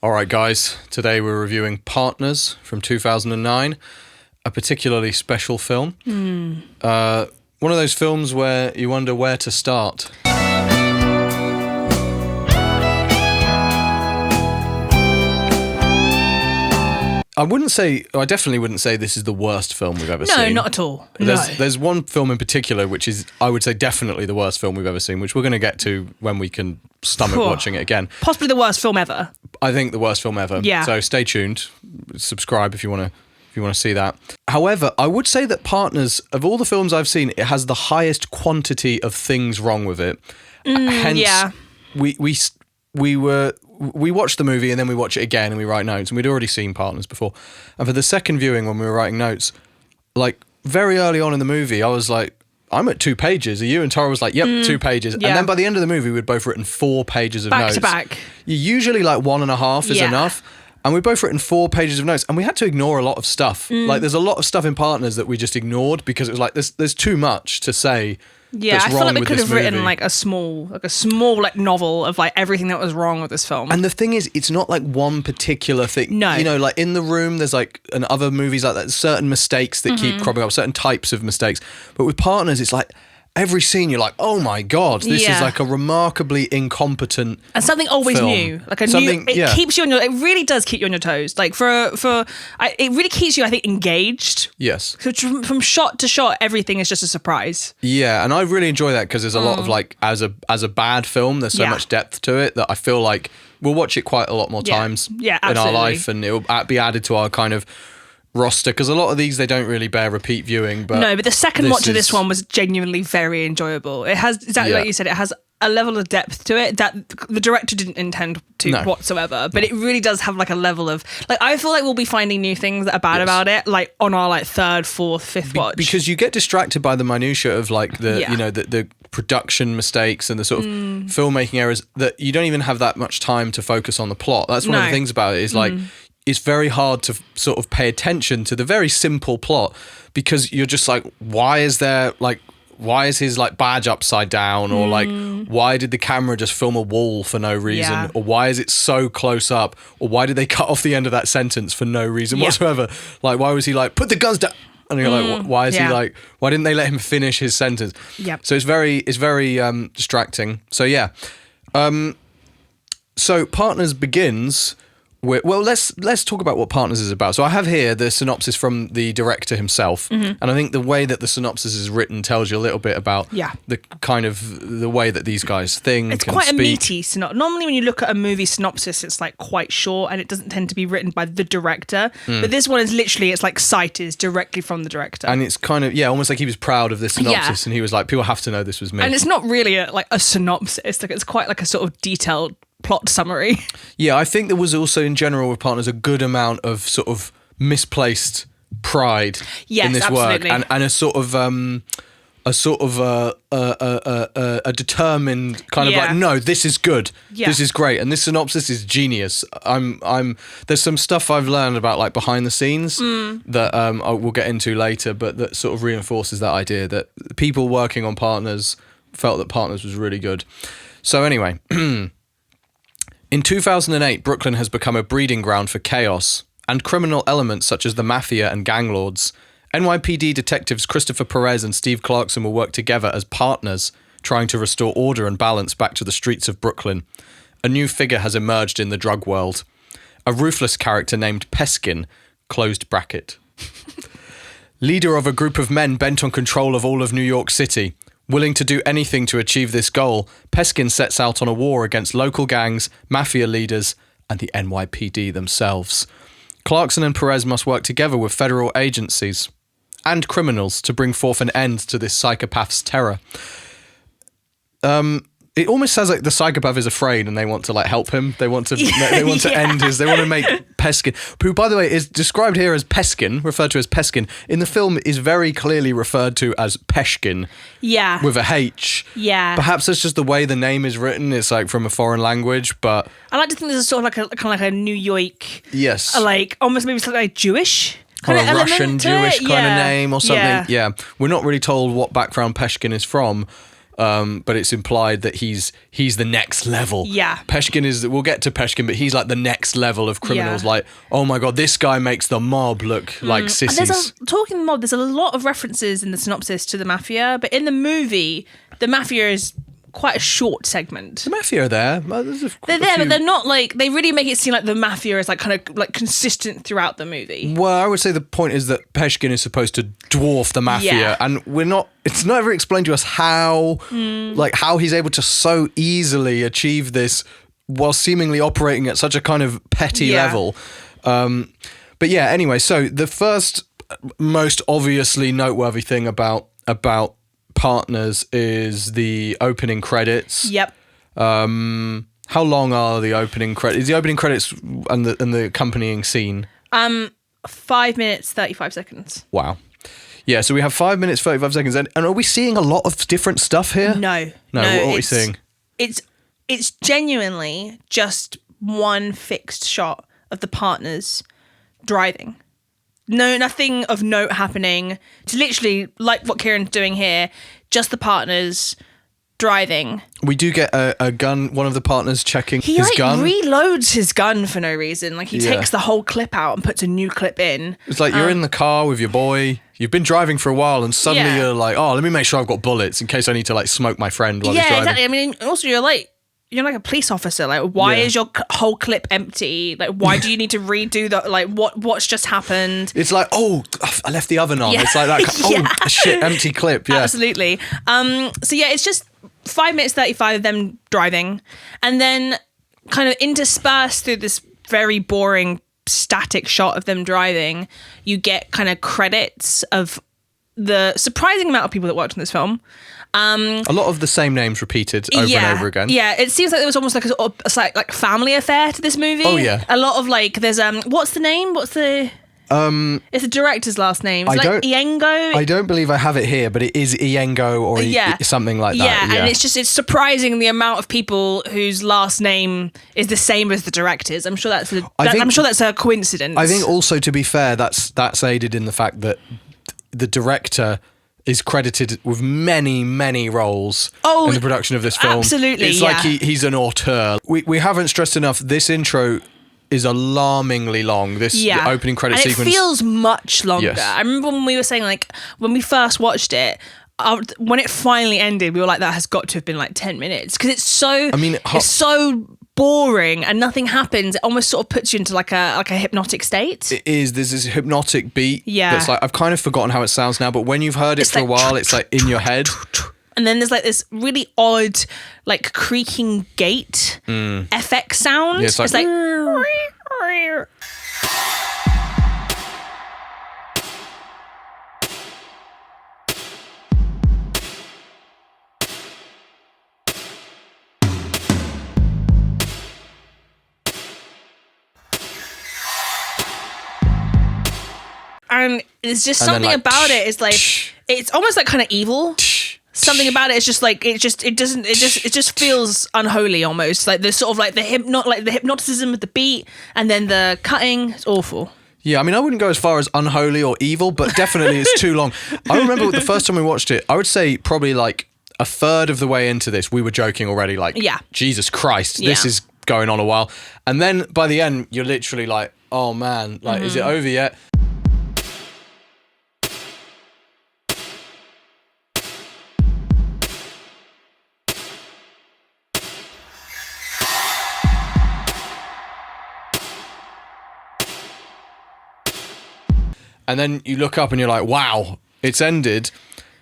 All right, guys, today we're reviewing Partners from 2009, a particularly special film. One of those films where you wonder where to start. I definitely wouldn't say this is the worst film we've ever seen. No, not at all. There's one film in particular which is, I would say, definitely the worst film we've ever seen, which we're going to get to when we can stomach watching it again. Possibly the worst film ever. I think the worst film ever. Yeah. So stay tuned. Subscribe if you want to see that. However, I would say that Partners, of all the films I've seen, it has the highest quantity of things wrong with it. Hence, yeah. we watched the movie and then we watch it again and we write notes, and we'd already seen Partners before. And for the second viewing, when we were writing notes, like very early on in the movie, I was like, I'm at 2 pages. Are you? And Tara was like, yep, 2 pages. Yeah. And then by the end of the movie, we'd both written 4 pages of notes. Back to back. Usually like 1.5 is Yeah. enough. And we've both written 4 pages of notes, and we had to ignore a lot of stuff. Like there's a lot of stuff in Partners that we just ignored because it was like there's too much to say. Yeah, that's I feel wrong like we with could this have written movie. like a small novel of like everything that was wrong with this film. And the thing is, it's not like one particular thing. No. You know, like in The Room, there's like, and other movies like that, certain mistakes that keep cropping up, certain types of mistakes. But with Partners, it's like every scene you're like, oh my God, this is Yeah. like a remarkably incompetent And something always film. new, like a Something- new. It yeah. keeps you on it really does keep you on your toes. Like it really keeps you, I think, engaged. Yes. So from shot to shot, everything is just a surprise. Yeah, and I really enjoy that because there's a lot of like, as a bad film, there's so Yeah. much depth to it that I feel like we'll watch it quite a lot more Yeah. times Yeah, in our absolutely. life, and it'll be added to our kind of roster, because a lot of these, they don't really bear repeat viewing. But No, but the second this watch of is- this one was genuinely very enjoyable. It has exactly Yeah. like you said. It has a level of depth to it that the director didn't intend to No. whatsoever. But it really does have like a level of like, I feel like we'll be finding new things that are bad Yes. about it, like on our like third, fourth, fifth watch. Because you get distracted by the minutiae of like the Yeah. you know the production mistakes and the sort of filmmaking errors that you don't even have that much time to focus on the plot. That's one of the No. things about it, is like it's very hard to sort of pay attention to the very simple plot, because you're just like, why is his like badge upside down, or like why did the camera just film a wall for no reason, Yeah. or why is it so close up, or why did they cut off the end of that sentence for no reason Yeah. whatsoever? Like, why was he like, put the guns down? And you're like, why is he yeah. like, why didn't they let him finish his sentence? Yep. So it's very distracting. So yeah. So Partners begins with, well, let's talk about what Partners is about. So I have here the synopsis from the director himself, and I think the way that the synopsis is written tells you a little bit about Yeah. the kind of the way that these guys think. it's and quite speak. a meaty synopsis. Normally, when you look at a movie synopsis, it's like quite short and it doesn't tend to be written by the director. But this one is literally, it's like cited directly from the director. And it's kind of, almost like he was proud of this synopsis, and he was like, people have to know this was me. And it's not really a synopsis. Like it's quite like a sort of detailed plot summary. Yeah, I think there was also in general with Partners a good amount of sort of misplaced pride Yes, in this absolutely. work, and a determined kind of Yeah. like, no, this is good, Yeah. this is great, and this synopsis is genius. There's some stuff I've learned about like behind the scenes that I will get into later, but that sort of reinforces that idea that people working on Partners felt that Partners was really good. So anyway. In 2008, Brooklyn has become a breeding ground for chaos and criminal elements such as the mafia and gang lords. NYPD detectives Christopher Perez and Steve Clarkson will work together as partners, trying to restore order and balance back to the streets of Brooklyn. A new figure has emerged in the drug world. A ruthless character named Peskin, closed bracket. Leader of a group of men bent on control of all of New York City. Willing to do anything to achieve this goal, Peskin sets out on a war against local gangs, mafia leaders, and the NYPD themselves. Clarkson and Perez must work together with federal agencies and criminals to bring forth an end to this psychopath's terror. It almost sounds like the psychopath is afraid and they want to like help him. They want to end his, they want to make Peskin, who by the way is described here as Peskin, referred to as Peskin, in the film is very clearly referred to as Peshkin. Yeah. With a H. Yeah. Perhaps that's just the way the name is written. It's like from a foreign language, but I like to think there's sort of like a kind of like a New York, yes. like almost maybe something like Jewish. Or a element Russian to Jewish it. kind of Yeah. name or something. Yeah. Yeah. We're not really told what background Peshkin is from. but it's implied that he's the next level. Yeah. Peshkin we'll get to Peshkin, but he's like the next level of criminals. Yeah. Like, oh my God, this guy makes the mob look like sissies. Talking mob, there's a lot of references in the synopsis to the mafia, but in the movie, the mafia is quite a short segment. The mafia are there. They're there, but they're not like, they really make it seem like the mafia is like kind of like consistent throughout the movie. Well, I would say the point is that Peshkin is supposed to dwarf the mafia, and it's not ever explained to us how he's able to so easily achieve this while seemingly operating at such a kind of petty level. But yeah, anyway, so the first most obviously noteworthy thing about Partners is the opening credits. Yep. How long are the opening credits? Is the opening credits and the accompanying scene? 5 minutes 35 seconds. Wow. Yeah, so we have 5 minutes 35 seconds, and are we seeing a lot of different stuff here? No. What are we seeing? It's genuinely just one fixed shot of the partners driving. No, nothing of note happening. It's literally like what Ciaran's doing here, just the partners driving. We do get a gun, one of the partners checking his gun. He reloads his gun for no reason. Like he takes the whole clip out and puts a new clip in. It's like you're in the car with your boy, you've been driving for a while, and suddenly you're like, oh, let me make sure I've got bullets in case I need to like smoke my friend while he's driving. Yeah, exactly. I mean, also you're like a police officer. Like, why is your whole clip empty? Like, why do you need to redo that? Like, what's just happened? It's like, oh, I left the oven on. Yeah. It's like that. Oh, shit, empty clip. Yeah, absolutely. So yeah, it's just 5 minutes 35 of them driving, and then kind of interspersed through this very boring static shot of them driving, you get kind of credits of the surprising amount of people that worked on this film. A lot of the same names repeated over and over again. Yeah, it seems like there was almost like a like family affair to this movie. Oh yeah. A lot of like, there's what's the name? It's the director's last name. It's like Iengo. I don't believe I have it here, but it is Iengo or something like that. Yeah, and it's surprising the amount of people whose last name is the same as the director's. I'm sure that's a coincidence. I think also, to be fair, that's aided in the fact that the director is credited with many, many roles in the production of this film. Absolutely, it's like he's an auteur. We haven't stressed enough, this intro is alarmingly long, the opening credit sequence. It feels much longer. Yes. I remember when we were saying, like, when we first watched it, when it finally ended, we were like, that has got to have been like 10 minutes. Because it's so, it's so boring and nothing happens. It almost sort of puts you into like a hypnotic state. It is. There's this hypnotic beat. Yeah. That's like, I've kind of forgotten how it sounds now, but when you've heard it for a while, it's like in your head. And then there's like this really odd, like creaking gate FX sound. Yeah, it's like and there's just something about it. It's like it's almost like kind of evil. Something about it is just like it just feels unholy almost. Like the sort of like the hypnoticism of the beat and then the cutting. It's awful. Yeah, I mean, I wouldn't go as far as unholy or evil, but definitely it's too long. I remember the first time we watched it, I would say probably like a third of the way into this, we were joking already, like, Jesus Christ, this is going on a while. And then by the end, you're literally like, oh man, like, is it over yet? And then you look up and you're like, wow, it's ended.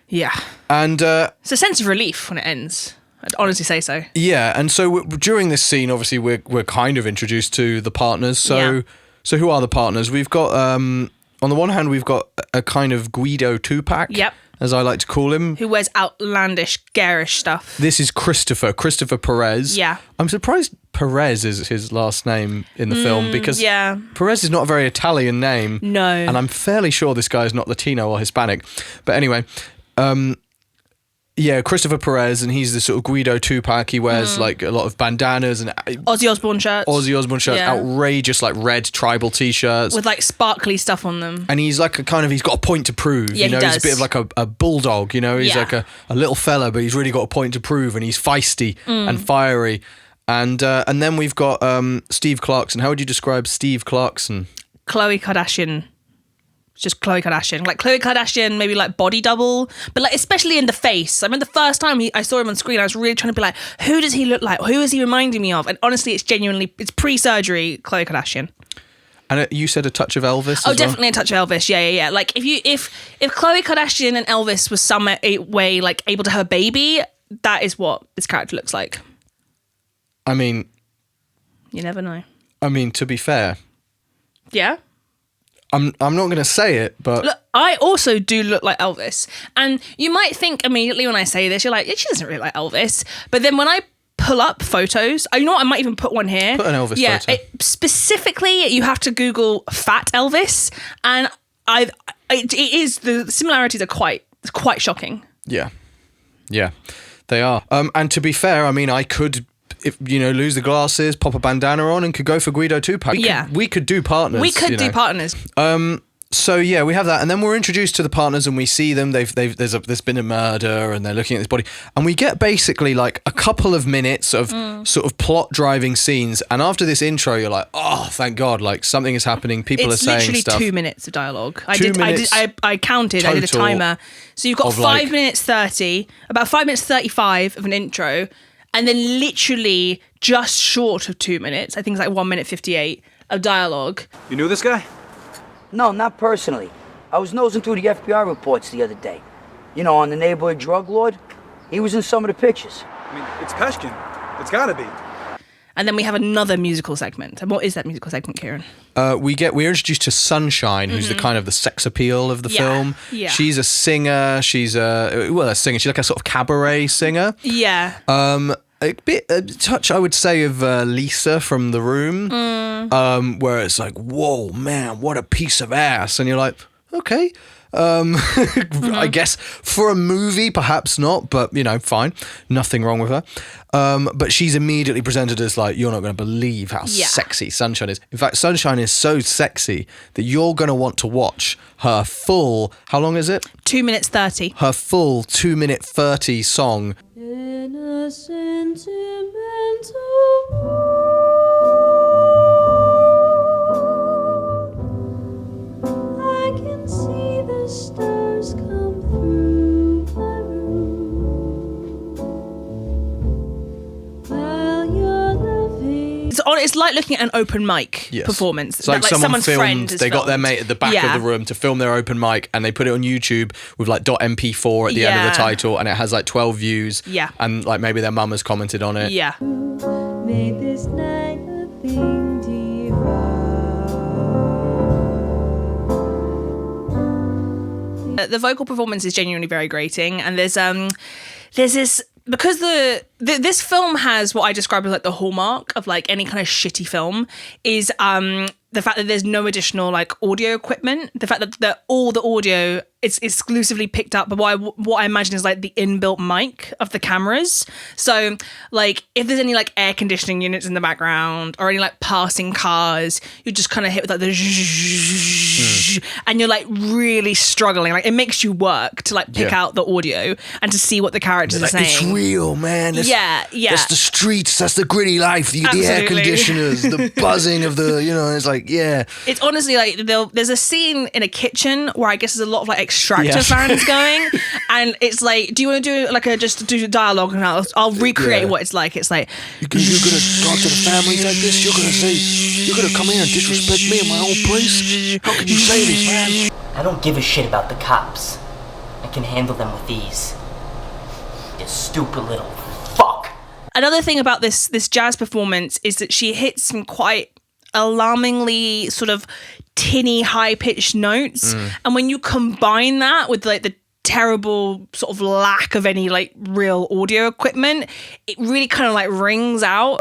Yeah. And it's a sense of relief when it ends. I'd honestly say so. Yeah, and so during this scene, obviously, we're kind of introduced to the partners. So who are the partners? We've got, on the one hand, we've got a kind of Guido two-pack, as I like to call him. Who wears outlandish, garish stuff. This is Christopher Perez. Yeah. I'm surprised Perez is his last name in the film, because Perez is not a very Italian name. No. And I'm fairly sure this guy is not Latino or Hispanic. But anyway, Yeah, Christopher Perez, and he's the sort of Guido Tupac. He wears like a lot of bandanas and Ozzy Osbourne shirts. Yeah. Outrageous like red tribal t-shirts with like sparkly stuff on them. And he's like he's got a point to prove. Yeah, you know, he he's a does. bit of like a bulldog. You know, he's like a little fella, but he's really got a point to prove, and he's feisty and fiery. And then we've got Steve Clarkson. How would you describe Steve Clarkson? Khloe Kardashian. Just Khloe Kardashian. Like Khloe Kardashian, maybe like body double, but like especially in the face. I mean, the first time I saw him on screen, I was really trying to be like, who does he look like? Who is he reminding me of? And honestly, it's pre-surgery Khloe Kardashian. And you said a touch of Elvis. Oh, definitely a touch of Elvis. Yeah. Like if Khloe Kardashian and Elvis was some way like able to have a baby, that is what this character looks like. I mean, you never know. I mean, to be fair, yeah. I'm not going to say it, but look, I also do look like Elvis, and you might think immediately when I say this, you're like, she doesn't really look like Elvis. But then when I pull up photos, I might even put one here. Put an Elvis photo. Specifically, you have to Google fat Elvis, and the similarities are quite shocking. Yeah, they are. And to be fair, I mean, I could. If lose the glasses, pop a bandana on, and could go for Guido Tupac. We could do partners. We could do partners. So yeah, we have that, and then we're introduced to the partners, and we see them. There's been a murder, and they're looking at this body, and we get basically like a couple of minutes of sort of plot driving scenes. And after this intro, you're like, oh, thank God, like something is happening. People are saying stuff. It's literally 2 minutes of dialogue. I counted. I did a timer. So you've got 5 minutes 30, about 5 minutes 35 of an intro. And then literally just short of 2 minutes, I think it's like 1 minute 58 of dialogue. You knew this guy? No, not personally. I was nosing through the FBI reports the other day. On the neighborhood drug lord. He was in some of the pictures. I mean, it's Peshkin. It's gotta be. And then we have another musical segment. And what is that musical segment, Ciaran? We're introduced to Sunshine, who's the kind of the sex appeal of the film. Yeah. She's a singer. She's a singer. She's like a sort of cabaret singer. Yeah. A touch, I would say, of Lisa from The Room, where it's like, whoa, man, what a piece of ass. And you're like, okay. I guess for a movie, perhaps not, but fine, nothing wrong with her. But she's immediately presented as like, you're not going to believe how sexy Sunshine is. In fact, Sunshine is so sexy that you're going to want to watch her full, how long is it? 2 minutes 30. Her full 2 minute 30 song. In a sentimental I can see the stars come through my room while you're loving. It's like looking at an open mic performance. It's like someone someone's filmed, friend has they got their filmed. mate at the back of the room to film their open mic, and they put it on YouTube with like .mp4 at the end of the title, and it has like 12 views. Yeah. And like maybe their mum has commented on it. Yeah. made this night a thing divine. The vocal performance is genuinely very grating, and there's this, because this film has what I describe as like the hallmark of like any kind of shitty film is the fact that there's no additional like audio equipment, the fact that all the audio is exclusively picked up by what I imagine is like the inbuilt mic of the cameras. So like if there's any like air conditioning units in the background or any like passing cars, you're just kind of hit with like the and you're like really struggling. Like it makes you work to like pick out the audio and to see what the characters are saying. It's real, man. That's the streets. That's the gritty life. The air conditioners, the buzzing of the, it's like, yeah. It's honestly like there's a scene in a kitchen where I guess there's a lot of like extractor fans going, and it's like, do you want to do like just do dialogue, and I'll recreate what it's like. It's like you're gonna talk to the family like this. You're gonna say you're gonna come here and disrespect me in my own place. How can you say this, man? I don't give a shit about the cops. I can handle them with ease. You stupid little fuck. Another thing about this jazz performance is that she hits some quite alarmingly sort of tinny high-pitched notes, and when you combine that with like the terrible sort of lack of any like real audio equipment, it really kind of like rings out.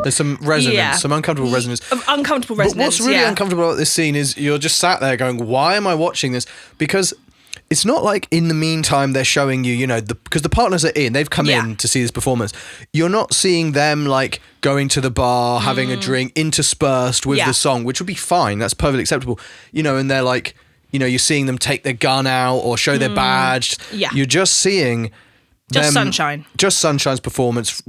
There's some resonance, some uncomfortable resonance. Uncomfortable resonance. But what's really uncomfortable about this scene is you're just sat there going, why am I watching this? Because it's not like in the meantime they're showing you, because the partners are they've come in to see this performance. You're not seeing them like going to the bar, having a drink, interspersed with the song, which would be fine. That's perfectly acceptable. And they're like, you're seeing them take their gun out or show their badge. Yeah. You're just seeing just Sunshine. Just Sunshine's performance,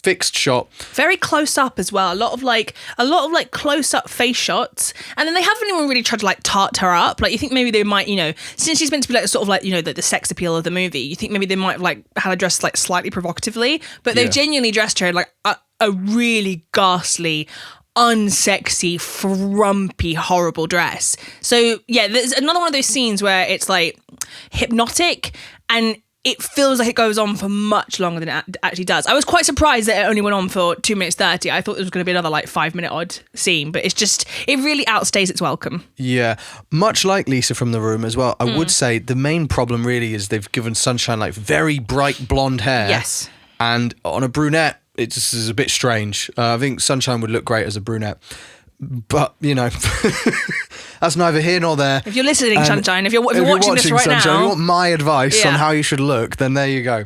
fixed shot. Very close up as well. A lot of close up face shots. And then they haven't even really tried to like tart her up. Like you think maybe they might, since she's meant to be like sort of like, the sex appeal of the movie, you think maybe they might have like had her dressed like slightly provocatively, but they've genuinely dressed her in like a really ghastly, unsexy, frumpy, horrible dress. So yeah, there's another one of those scenes where it's like hypnotic and it feels like it goes on for much longer than it actually does. I was quite surprised that it only went on for 2 minutes 30. I thought there was going to be another like 5 minute odd scene, but it really outstays its welcome. Yeah, much like Lisa from The Room as well. I would say the main problem really is they've given Sunshine like very bright blonde hair. Yes. And on a brunette, it just is a bit strange. I think Sunshine would look great as a brunette. But, that's neither here nor there. If you're listening, Sunshine, if you're watching this right Sunshine, now... if you want my advice on how you should look, then there you go.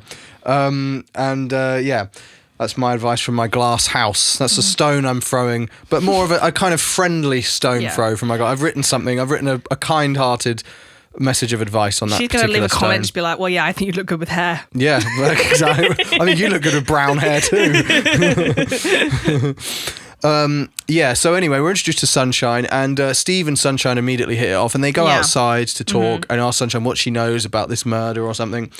That's my advice from my glass house. That's a stone I'm throwing, but more of a kind of friendly stone throw from my glass. I've written something. I've written a kind-hearted message of advice on that. She's going to leave a comment and just be like, well, yeah, I think you look good with hair. Yeah, exactly. I think you look good with brown hair too. So anyway, we're introduced to Sunshine, and Steve and Sunshine immediately hit it off, and they go outside to talk and ask Sunshine what she knows about this murder or something.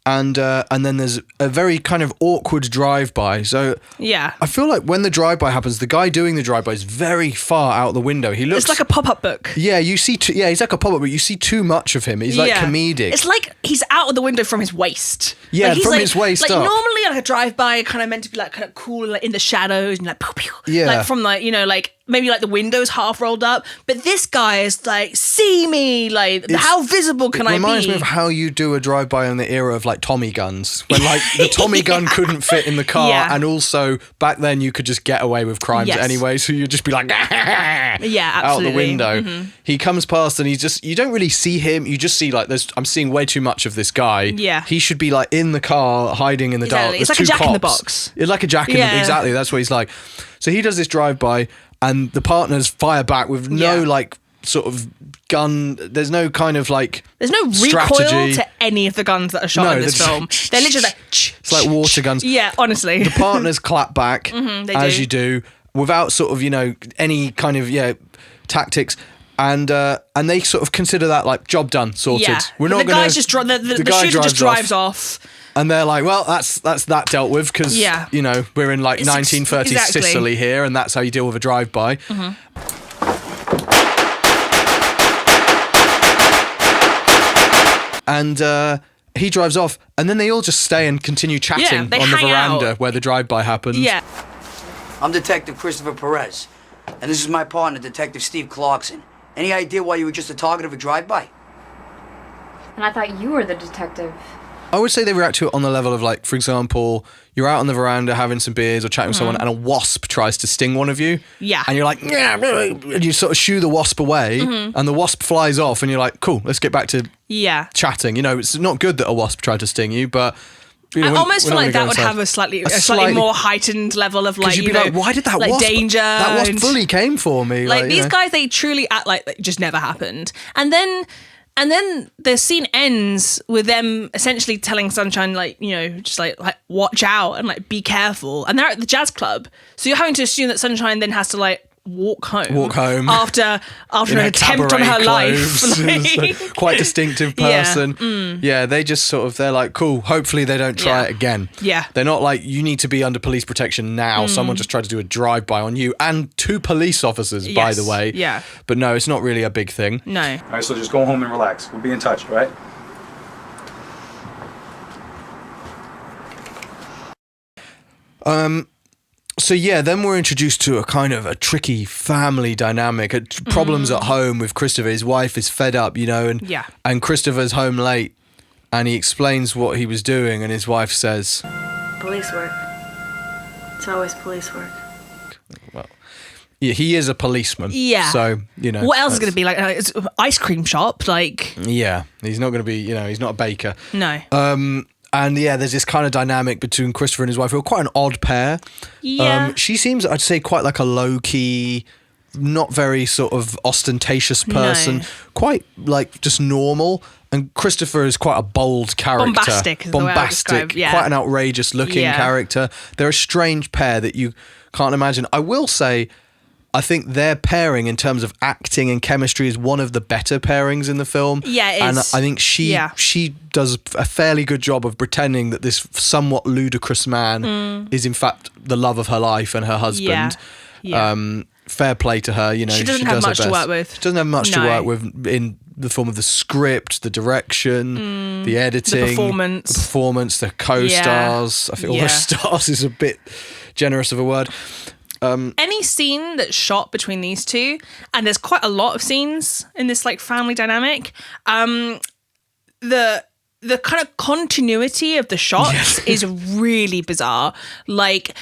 And then there's a very kind of awkward drive-by. So I feel like when the drive-by happens, the guy doing the drive-by is very far out the window. He looks... It's like a pop-up book. Yeah, you see... he's like a pop-up book. You see too much of him. He's like comedic. It's like he's out of the window from his waist. Yeah, like, from his waist up. Normally like a drive-by kind of meant to be like kind of cool, like in the shadows and like pew, pew. Yeah. Like from like, like maybe like the windows half rolled up. But this guy is like, see me, like how visible can I be? It reminds me of how you do a drive-by in the era of like Tommy guns. When like the Tommy gun couldn't fit in the car, and also back then you could just get away with crimes anyway, so you'd just be like out the window. He comes past and you don't really see him, you just see like I'm seeing way too much of this guy. He should be like in the car hiding in the dark. It's like a Jack in the Box. It's like a Jack in the exactly, that's what he's like. So he does this drive-by and the partners fire back with no like sort of gun. There's no kind of like there's no recoil to any of the guns that are shot in this film. They're literally like it's like water guns. Yeah, honestly. The partners clap back as you do without sort of any kind of tactics. And they sort of consider that like job done, sorted. Yeah. We're not going to. The shooter just drives off. And they're like, well, that's that dealt with because we're in like 1930s Sicily here, and that's how you deal with a drive-by. And he drives off, and then they all just stay and continue chatting on the veranda where the drive-by happened. Yeah. I'm Detective Christopher Perez, and this is my partner, Detective Steve Clarkson. Any idea why you were just a target of a drive-by? And I thought you were the detective. I would say they react to it on the level of like, for example, you're out on the veranda having some beers or chatting with someone and a wasp tries to sting one of you. Yeah. And you're like, and you sort of shoo the wasp away and the wasp flies off and you're like, cool, let's get back to chatting. It's not good that a wasp tried to sting you, but... I almost feel like that would have a slightly more heightened level of like, you'd be like, why did that wasp? Danger. That wasp fully came for me. Like these guys, they truly act like it just never happened. And then the scene ends with them essentially telling Sunshine, like, just like watch out and like be careful. And they're at the jazz club, so you're having to assume that Sunshine then has to like walk home after an attempt on her life. Like, quite distinctive person. Yeah, they just sort of, they're like, cool, hopefully they don't try it again. Yeah. They're not like, you need to be under police protection now. Someone just tried to do a drive-by on you and 2 police officers, by the way. Yeah. But no, it's not really a big thing. No. All right, so just go home and relax. We'll be in touch, all right? So yeah, then we're introduced to a kind of a tricky family dynamic, problems at home with Christopher. His wife is fed up, and Christopher's home late, and he explains what he was doing, and his wife says, "Police work. It's always police work." Well, Yeah, he is a policeman. Yeah. So, you know. What else is going to be like? It's an ice cream shop. Like, Yeah. He's not going to be, he's not a baker. no. And yeah, there's this kind of dynamic between Christopher and his wife, who are quite an odd pair. Yeah. She seems, I'd say, quite like a low-key, not very sort of ostentatious person. No. Quite like just normal. And Christopher is quite a bold character. Bombastic is the way I would describe, yeah. Quite an outrageous looking character. They're a strange pair that you can't imagine. I will say, I think their pairing in terms of acting and chemistry is one of the better pairings in the film. Yeah, it and is. I think she does a fairly good job of pretending that this somewhat ludicrous man is in fact the love of her life and her husband. Yeah. Fair play to her, She doesn't have does her much to best. work with. She doesn't have much to No. work with in the form of the script, the direction, the editing, The performance. the co-stars. I think all the Yeah. stars is a bit generous of a word. Any scene that's shot between these two, and there's quite a lot of scenes in this like family dynamic, the kind of continuity of the shots is really bizarre. Like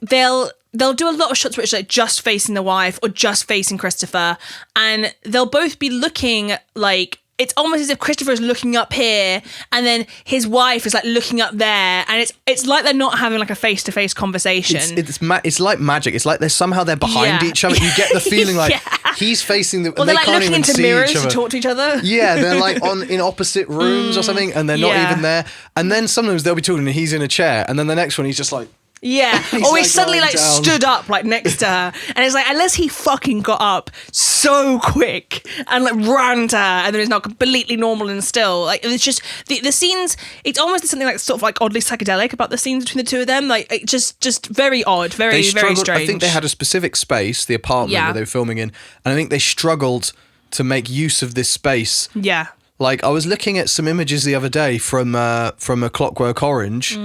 they'll do a lot of shots which are like just facing the wife or just facing Christopher, and they'll both be looking like, it's almost as if Christopher is looking up here and then his wife is like looking up there, and it's like they're not having like a face-to-face conversation. It's like magic. It's like they're behind Yeah. each other. You get the feeling like Yeah. he's facing the. or and they're they like can't looking even into see mirrors each to other. talk to each other. Yeah, they're like in opposite rooms or something, and they're not Yeah. even there. And then sometimes they'll be talking, and he's in a chair, and then the next one he's just like. Yeah, He's or like he's suddenly lying like down. stood up like next to her, and it's like, unless he fucking got up so quick and like ran to her, and then it's not completely normal and still, like it's just the scenes. It's almost something like sort of like oddly psychedelic about the scenes between the two of them. Like it just very odd, very very strange. I think they had a specific space, the apartment Yeah. where they were filming in, and I think they struggled to make use of this space. Yeah. Like I was looking at some images the other day from A Clockwork Orange,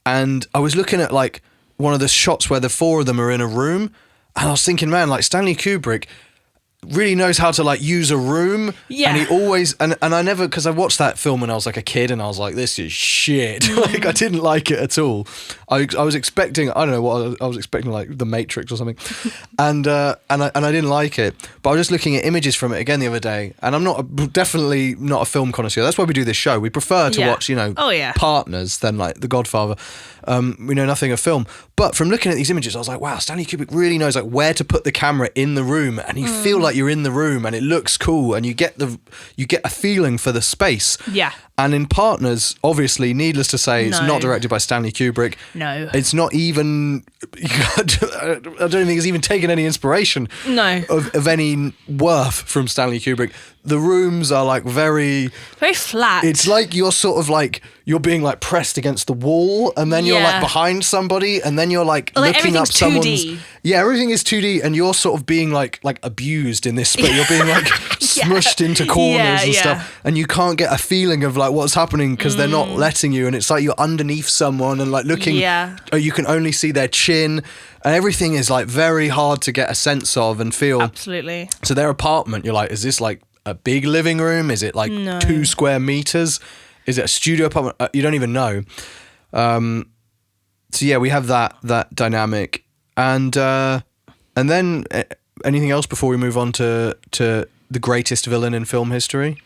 and I was looking at like one of the shots where the four of them are in a room, and I was thinking, man, like Stanley Kubrick really knows how to like use a room. Yeah. And he always and I never, because I watched that film when I was like a kid, and I was like, this is shit. Like I didn't like it at all. I was expecting, I don't know what I was expecting, like The Matrix or something, and I didn't like it. But I was just looking at images from it again the other day, and I'm definitely not a film connoisseur. That's why we do this show. We prefer to Yeah. watch, Oh, yeah. partners than like The Godfather. We know nothing of film, but from looking at these images, I was like, wow, Stanley Kubrick really knows like where to put the camera in the room, and you feel like you're in the room, and it looks cool, and you get a feeling for the space. Yeah. And in Partners, obviously, needless to say, it's No. not directed by Stanley Kubrick. No. It's not even. I don't think it's even taken any inspiration. No. Of any worth from Stanley Kubrick. The rooms are like very. Very flat. It's like you're sort of like you're being like pressed against the wall, and then you're Yeah. like behind somebody, and then you're like Like, looking up everything's someone's. 2D. Yeah, everything is 2D, and you're sort of being like abused in this space. You're being like smushed into corners and Yeah. stuff, and you can't get a feeling of like what's happening because they're not letting you, and it's like you're underneath someone and like looking. Yeah. You can only see their chin, and everything is like very hard to get a sense of and feel. Absolutely. So their apartment, you're like, is this like a big living room? Is it like 2 square meters? Is it a studio apartment? You don't even know. So yeah, we have that dynamic, and then anything else before we move on to the greatest villain in film history?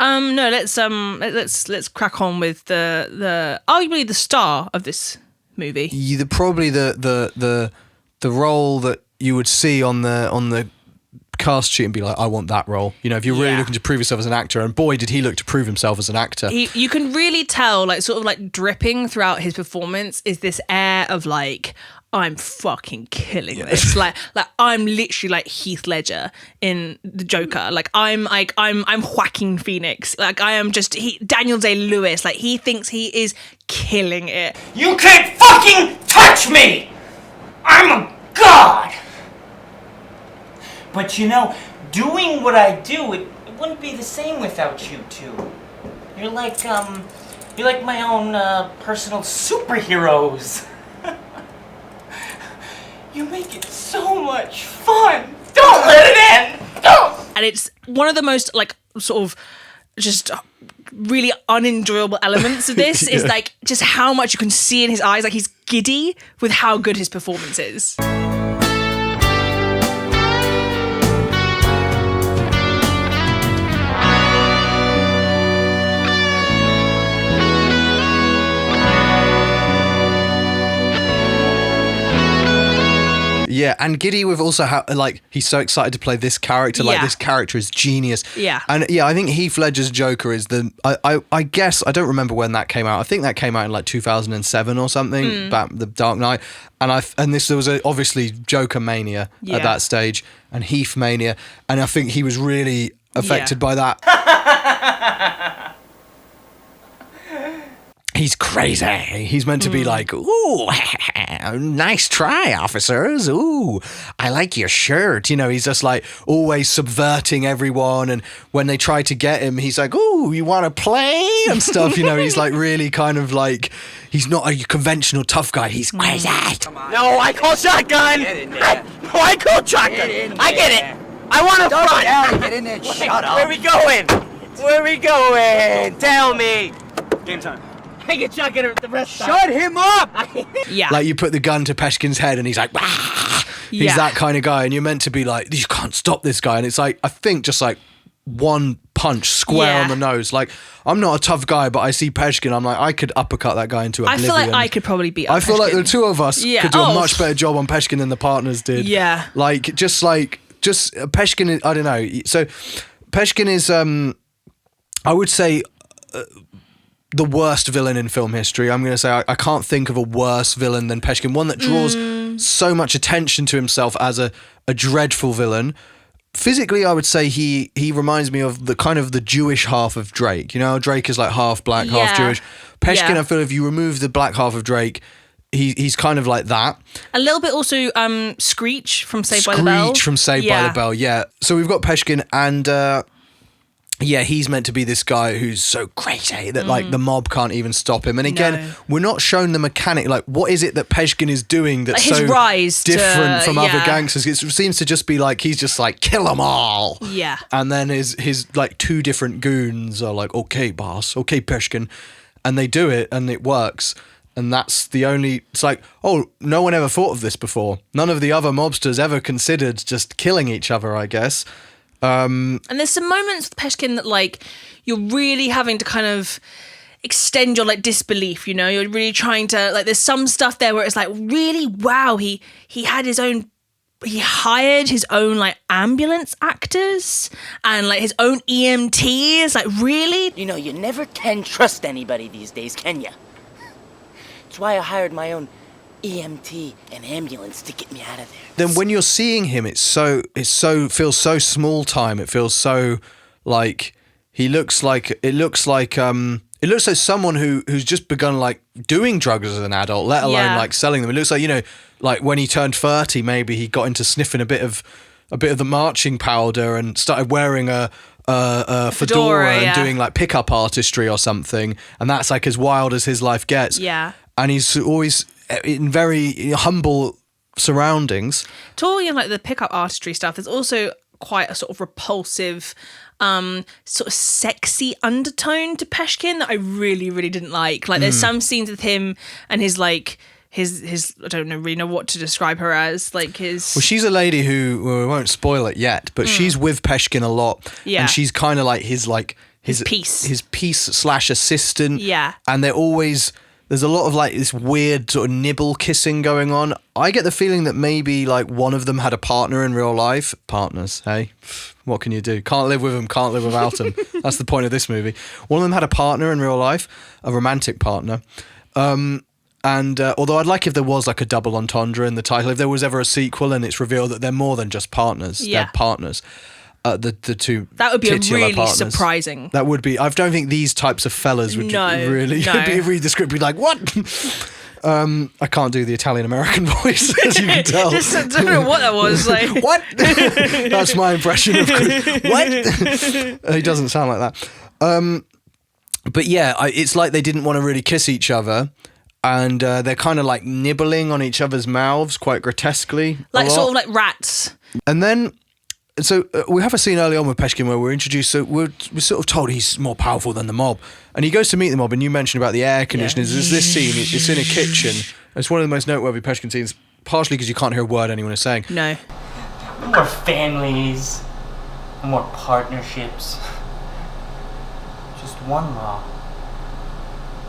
No, let's crack on with the arguably the star of this movie. Probably the role that you would see on the cast sheet and be like, I want that role. You know, if you're really Yeah. looking to prove yourself as an actor, and boy, did he look to prove himself as an actor. You can really tell, like, sort of like dripping throughout his performance is this air of like, I'm fucking killing this. like I'm literally like Heath Ledger in The Joker. Like I'm Joaquin Phoenix. Like I am just Daniel Day-Lewis. Like he thinks he is killing it. You can't fucking touch me! I'm a god! But you know, doing what I do, it wouldn't be the same without you two. You're like my own personal superheroes. You make it so much fun! Don't let it end! Don't! And it's one of the most like sort of just really unenjoyable elements of this is like just how much you can see in his eyes. Like he's giddy with how good his performance is. Yeah, and giddy with also how like he's so excited to play this character. Like Yeah. this character is genius. Yeah. And yeah, I think Heath Ledger's Joker is I guess I don't remember when that came out. I think that came out in like 2007 or something. Back the Dark Knight, and this there was obviously Joker mania Yeah. at that stage and Heath mania, and I think he was really affected by that. He's crazy. He's meant to be like, ooh, nice try, officers. Ooh, I like your shirt. You know, he's just like always subverting everyone. And when they try to get him, he's like, ooh, you want to play and stuff. You know, he's like really kind of like, he's not a conventional tough guy. He's crazy. No, I call shotgun. No, I call shotgun. I get it. I want to front. Get in there and shut up. Where we going? Where we going? Tell me. Game time. I get shotgun the rest of Shut him up! Yeah. Like you put the gun to Peshkin's head and he's like, "Wah!" He's Yeah. that kind of guy. And you're meant to be like, you can't stop this guy. And it's like, I think just like one punch square Yeah. on the nose. Like, I'm not a tough guy, but I see Peshkin. I'm like, I could uppercut that guy into I oblivion. feel like I could probably beat up I feel like the Peshkin. two of us Yeah. could do a Oh. much better job on Peshkin than the partners did. Yeah. Like, just Peshkin is, I don't know. So Peshkin is, I would say, the worst villain in film history. I'm going to say I can't think of a worse villain than Peshkin. One that draws so much attention to himself as a dreadful villain. Physically, I would say he reminds me of the kind of the Jewish half of Drake. You know, Drake is like half black, half Yeah. Jewish. Peshkin, Yeah. I feel if you remove the black half of Drake, he's kind of like that. A little bit also Screech from Saved by the Bell. Screech from Saved by the Bell, yeah. So we've got Peshkin and yeah, he's meant to be this guy who's so crazy that like the mob can't even stop him. And again, No. we're not shown the mechanic. Like, what is it that Peshkin is doing that's Like his so rise to- different from other yeah. gangsters? It seems to just be like he's just like kill them all. Yeah. And then his like two different goons are like, okay, boss, okay, Peshkin, and they do it and it works. And that's the only. It's like, oh, no one ever thought of this before. None of the other mobsters ever considered just killing each other, I guess. And there's some moments with Peshkin that like you're really having to kind of extend your like disbelief, you know, you're really trying to like there's some stuff there where it's like really wow, he had his own, he hired his own like ambulance actors and like his own EMTs, like really. You know, you never can trust anybody these days, can ya? That's why I hired my own EMT and ambulance to get me out of there. Then when you're seeing him, it feels so small time. It feels so like it looks like someone who's just begun like doing drugs as an adult, let alone Yeah. like selling them. It looks like, you know, like when he turned 30, maybe he got into sniffing a bit of the marching powder and started wearing a fedora and yeah. doing like pickup artistry or something, and that's like as wild as his life gets. Yeah. And he's always in very humble surroundings. Talking like the pickup artistry stuff, there's also quite a sort of repulsive, sort of sexy undertone to Peshkin that I really, really didn't like. Like there's some scenes with him and his like his I don't know really know what to describe her as. Like his Well, she's a lady who, well, we won't spoil it yet, but she's with Peshkin a lot. Yeah. And she's kind of like his piece. His piece / assistant. Yeah. And there's a lot of like this weird sort of nibble kissing going on. I get the feeling that maybe like one of them had a partner in real life. Partners, hey? What can you do? Can't live with them, can't live without them. That's the point of this movie. One of them had a partner in real life, a romantic partner. And although I'd like if there was like a double entendre in the title, if there was ever a sequel and it's revealed that they're more than just partners, Yeah. they're partners. The two that would be a titular really partners. surprising. That would be. I don't think these types of fellas would really. No. Be read the script, be like, what? I can't do the Italian American voice, as you can tell. Just I don't know what that was like. What? That's my impression of what? He doesn't sound like that. But yeah, it's like they didn't want to really kiss each other. And they're kind of like nibbling on each other's mouths quite grotesquely. Like a sort lot. of like rats. And then, so we have a scene early on with Peshkin where we're introduced, so we're sort of told he's more powerful than the mob. And he goes to meet the mob, and you mentioned about the air conditioners. There's this scene, it's in a kitchen. It's one of the most noteworthy Peshkin scenes, partially because you can't hear a word anyone is saying. No. More families, more partnerships. Just one law.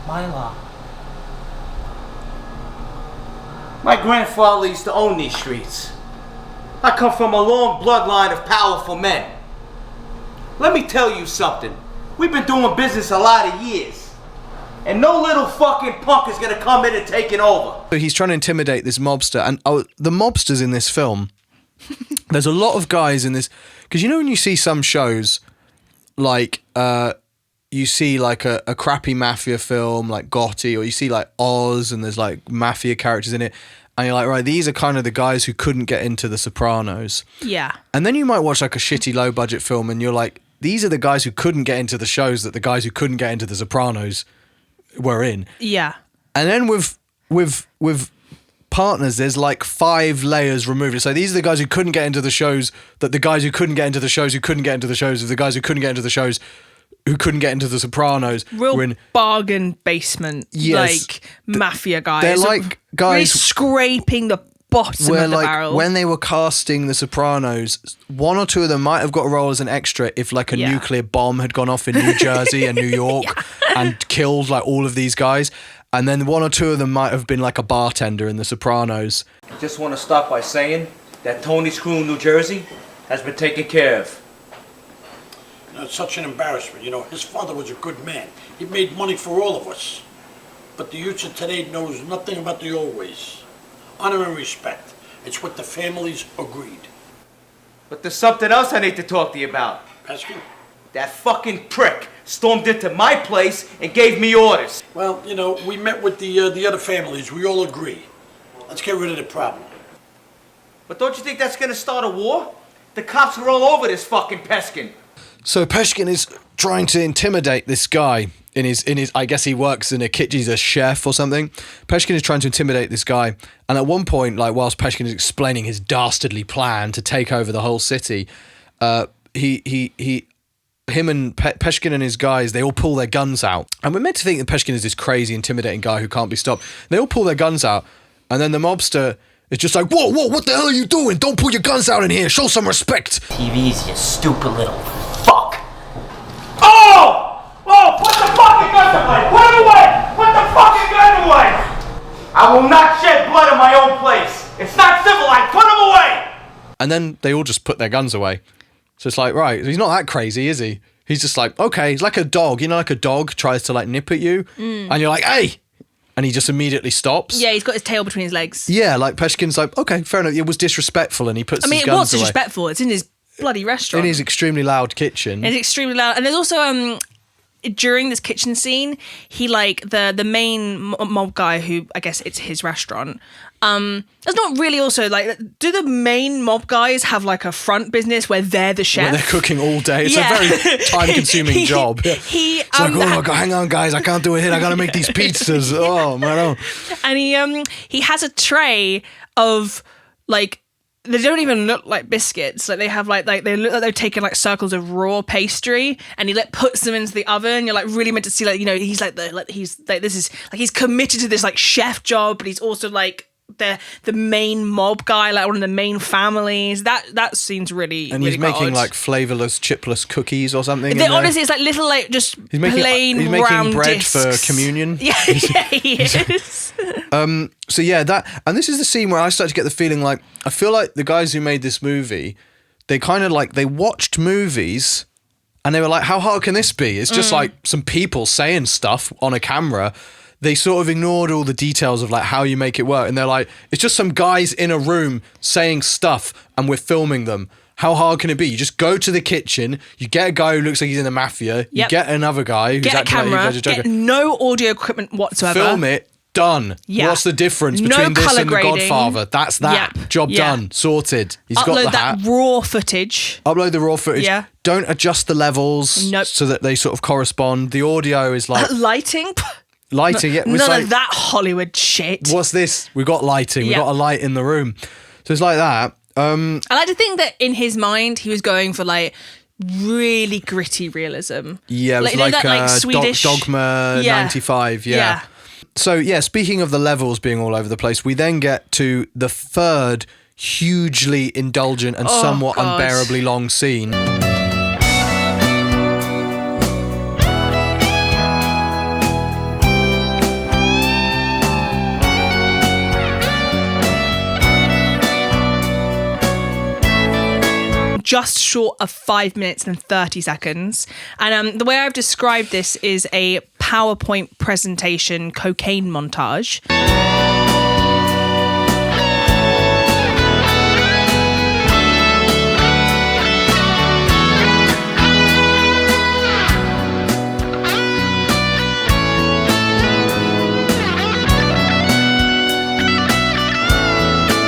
My law. My grandfather used to own these streets. I come from a long bloodline of powerful men. Let me tell you something. We've been doing business a lot of years. And no little fucking punk is gonna come in and take it over. So he's trying to intimidate this mobster. And the mobsters in this film, there's a lot of guys in this. Because you know when you see some shows, like, you see like a crappy mafia film, like Gotti, or you see like Oz, and there's like mafia characters in it. And you're like, right, these are kind of the guys who couldn't get into The Sopranos. Yeah. And then you might watch like a shitty low budget film and you're like, these are the guys who couldn't get into the shows that the guys who couldn't get into The Sopranos were in. Yeah. And then with partners, there's like 5 layers removed. So these are the guys who couldn't get into the shows that the guys who couldn't get into the shows who couldn't get into the shows of the guys who couldn't get into the shows who couldn't get into The Sopranos. Real bargain basement, like mafia guys. They're like guys really scraping the bottom where, of the like, barrel. when they were casting The Sopranos, 1 or 2 of them might have got a role as an extra if like a nuclear bomb had gone off in New Jersey and New York and killed like all of these guys. And then 1 or 2 of them might have been like a bartender in The Sopranos. Just want to start by saying that Tony's crew in New Jersey has been taken care of. You know, it's such an embarrassment. You know, his father was a good man. He made money for all of us. But the youth of today knows nothing about the old ways. Honor and respect. It's what the families agreed. But there's something else I need to talk to you about. Peskin? That fucking prick stormed into my place and gave me orders. Well, you know, we met with the other families. We all agree. Let's get rid of the problem. But don't you think that's gonna start a war? The cops are all over this fucking Peskin. So Peshkin is trying to intimidate this guy in his. I guess he works in a kitchen. He's a chef or something. Peshkin is trying to intimidate this guy, and at one point, like whilst Peshkin is explaining his dastardly plan to take over the whole city, him and Peshkin and his guys, they all pull their guns out, and we're meant to think that Peshkin is this crazy, intimidating guy who can't be stopped. They all pull their guns out, and then the mobster is just like, whoa, what the hell are you doing? Don't pull your guns out in here. Show some respect. TVs, you stupid little fuck. Oh! Oh, put the fucking guns away! Put them away! Put the fucking gun away! I will not shed blood in my own place. It's not civilized. Put them away! And then they all just put their guns away. So it's like, right, he's not that crazy, is he? He's just like, okay, he's like a dog. You know, like a dog tries to like nip at you, and you're like, hey! And he just immediately stops. Yeah, he's got his tail between his legs. Yeah, like Peshkin's like, okay, fair enough. It was disrespectful, and he puts his guns away. It was disrespectful. It's in his bloody restaurant. In his extremely loud kitchen. It's extremely loud. And there's also during this kitchen scene, he like the main mob guy who I guess it's his restaurant. There's not really also like, do the main mob guys have like a front business where they're the chef? Where they're cooking all day. It's a very time-consuming job. It's like, oh, hang on, guys, I can't do it here. I gotta make these pizzas. Oh, man. And he has a tray of like, they don't even look like biscuits. Like they have like they look like they've taken like circles of raw pastry, and he like puts them into the oven. You're like really meant to see like, you know, he's like this is like he's committed to this like chef job, but he's also like the main mob guy, like one of the main families. That seems really and he's really making odd. like flavorless chipless cookies or something. Honestly, it's like little like just he's making, plain he's making round bread discs. for communion. Yeah, he is. So yeah, and this is the scene where I start to get the feeling like I feel like the guys who made this movie, they kind of like they watched movies and they were like, how hard can this be? It's just like some people saying stuff on a camera. They sort of ignored all the details of like how you make it work, and they're like, it's just some guys in a room saying stuff and we're filming them. How hard can it be? You just go to the kitchen, you get a guy who looks like he's in the mafia, you get another guy who's get a acting camera, like get no audio equipment whatsoever. Film it, done. Yeah. What's the difference No between this colour and The grading. Godfather? That's that. Yep. Job Yeah. done. Sorted. He's Upload got the that hat. raw footage. Upload the raw footage. Yeah. Don't adjust the levels Nope. so that they sort of correspond. The audio is like Lighting. lighting. Yeah, None of that Hollywood shit. What's this? We got lighting. We Yeah. got a light in the room. So it's like that. I like to think that in his mind he was going for like really gritty realism. Yeah, it was you know like, that, like Swedish Dogma 95. Yeah. So yeah, speaking of the levels being all over the place, we then get to the third hugely indulgent and somewhat God. unbearably long scene. just short of 5 minutes and 30 seconds. And the way I've described this is a PowerPoint presentation cocaine montage.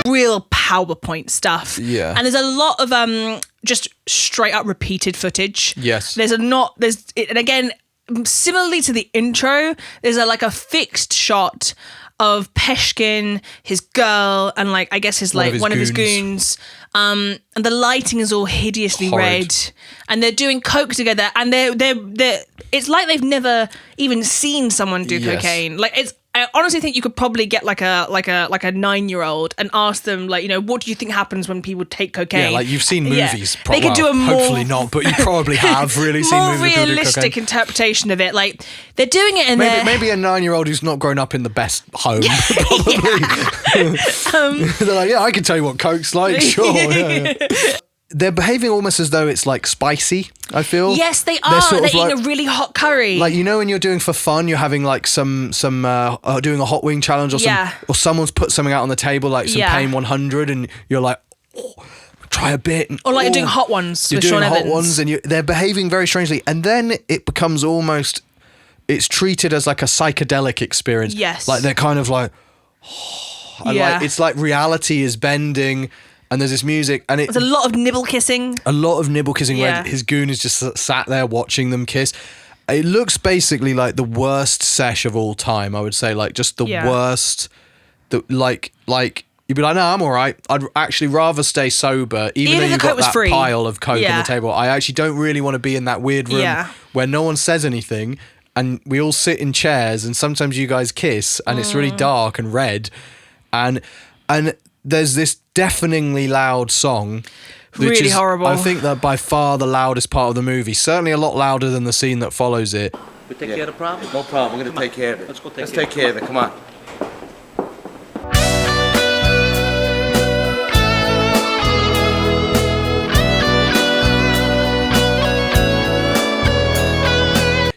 Real PowerPoint stuff. Yeah. And there's a lot of just straight up repeated footage. Yes. And again, similarly to the intro, there's a fixed shot of Peshkin, his girl, and like I guess his One one of of his his goons. And the lighting is all hideously Horrid. red, and they're doing coke together, and they're it's like they've never even seen someone do Yes. cocaine. I honestly think you could probably get like a 9-year-old and ask them what do you think happens when people take cocaine? Yeah, like you've seen Yeah. movies. They could do a more, hopefully not, but you probably have really seen more movies. Where people do realistic cocaine. interpretation of it. Like they're doing it, and Maybe a 9-year-old who's not grown up in the best home. Probably. They're like, yeah, I can tell you what coke's like. Sure. Yeah. They're behaving almost as though it's like spicy. I feel. Yes, they They're are. sort They're of like- eating a really hot curry. Like, you know, when you're doing for fun, you're having like some doing a hot wing challenge or someone's put something out on the table, like some Yeah. Pain 100, and you're like, oh, try a bit. And, or like oh. you're doing hot ones You're with doing Sean hot Evans. ones, and they're behaving very strangely, and then it becomes almost. It's treated as like a psychedelic experience. Yes. Like they're kind of like, and Yeah. like it's like reality is bending, and there's this music, and There's a lot of nibble kissing. a lot of nibble kissing Yeah. where his goon is just sat there watching them kiss. It looks basically like the worst sesh of all time, I would say. Like just the Yeah. worst. Like you'd be like, no, I'm all right. I'd actually rather stay sober, even Even though if you've the coke got was that free. pile of coke on Yeah. the table. I actually don't really want to be in that weird room Yeah. where no one says anything and we all sit in chairs and sometimes you guys kiss and it's Mm. really dark and red and there's this deafeningly loud song. Which Really is, horrible. I think that by far the loudest part of the movie. Certainly a lot louder than the scene that follows it. We take care of the problem? No problem. We're going to take care of it. Let's go Let's take care of it. Come on.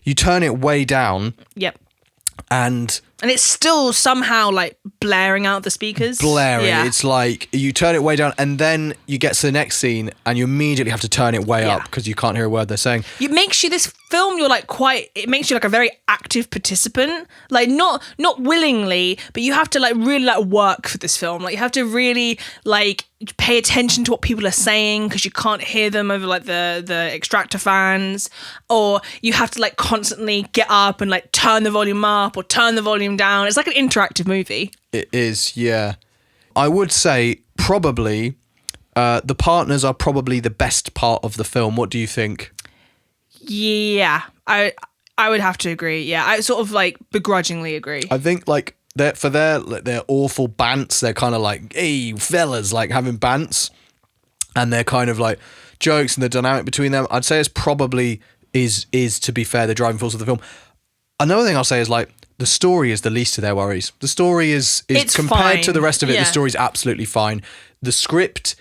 You turn it way down Yep. and And it's still somehow like blaring out the speakers. blaring. Yeah. It's like you turn it way down and then you get to the next scene and you immediately have to turn it way Yeah. up because you can't hear a word they're saying. It makes you this film. You're like it makes you like a very active participant. Like not willingly, but you have to like really like work for this film. Like you have to really like pay attention to what people are saying because you can't hear them over like the extractor fans, or you have to like constantly get up and like turn the volume up or turn the volume down. It's like an interactive movie. It is, yeah. I would say probably the partners are probably the best part of the film. What do you think? Yeah, I would have to agree. Yeah, I sort of like begrudgingly agree. I think like for their awful bants, they're kind of like, hey fellas, like having bants, and they're kind of like jokes and the dynamic between them. I'd say it's probably is to be fair the driving force of the film. Another thing I'll say is like the story is the least of their worries. The story is It's compared fine. to the rest of it, Yeah. the story's absolutely fine. The script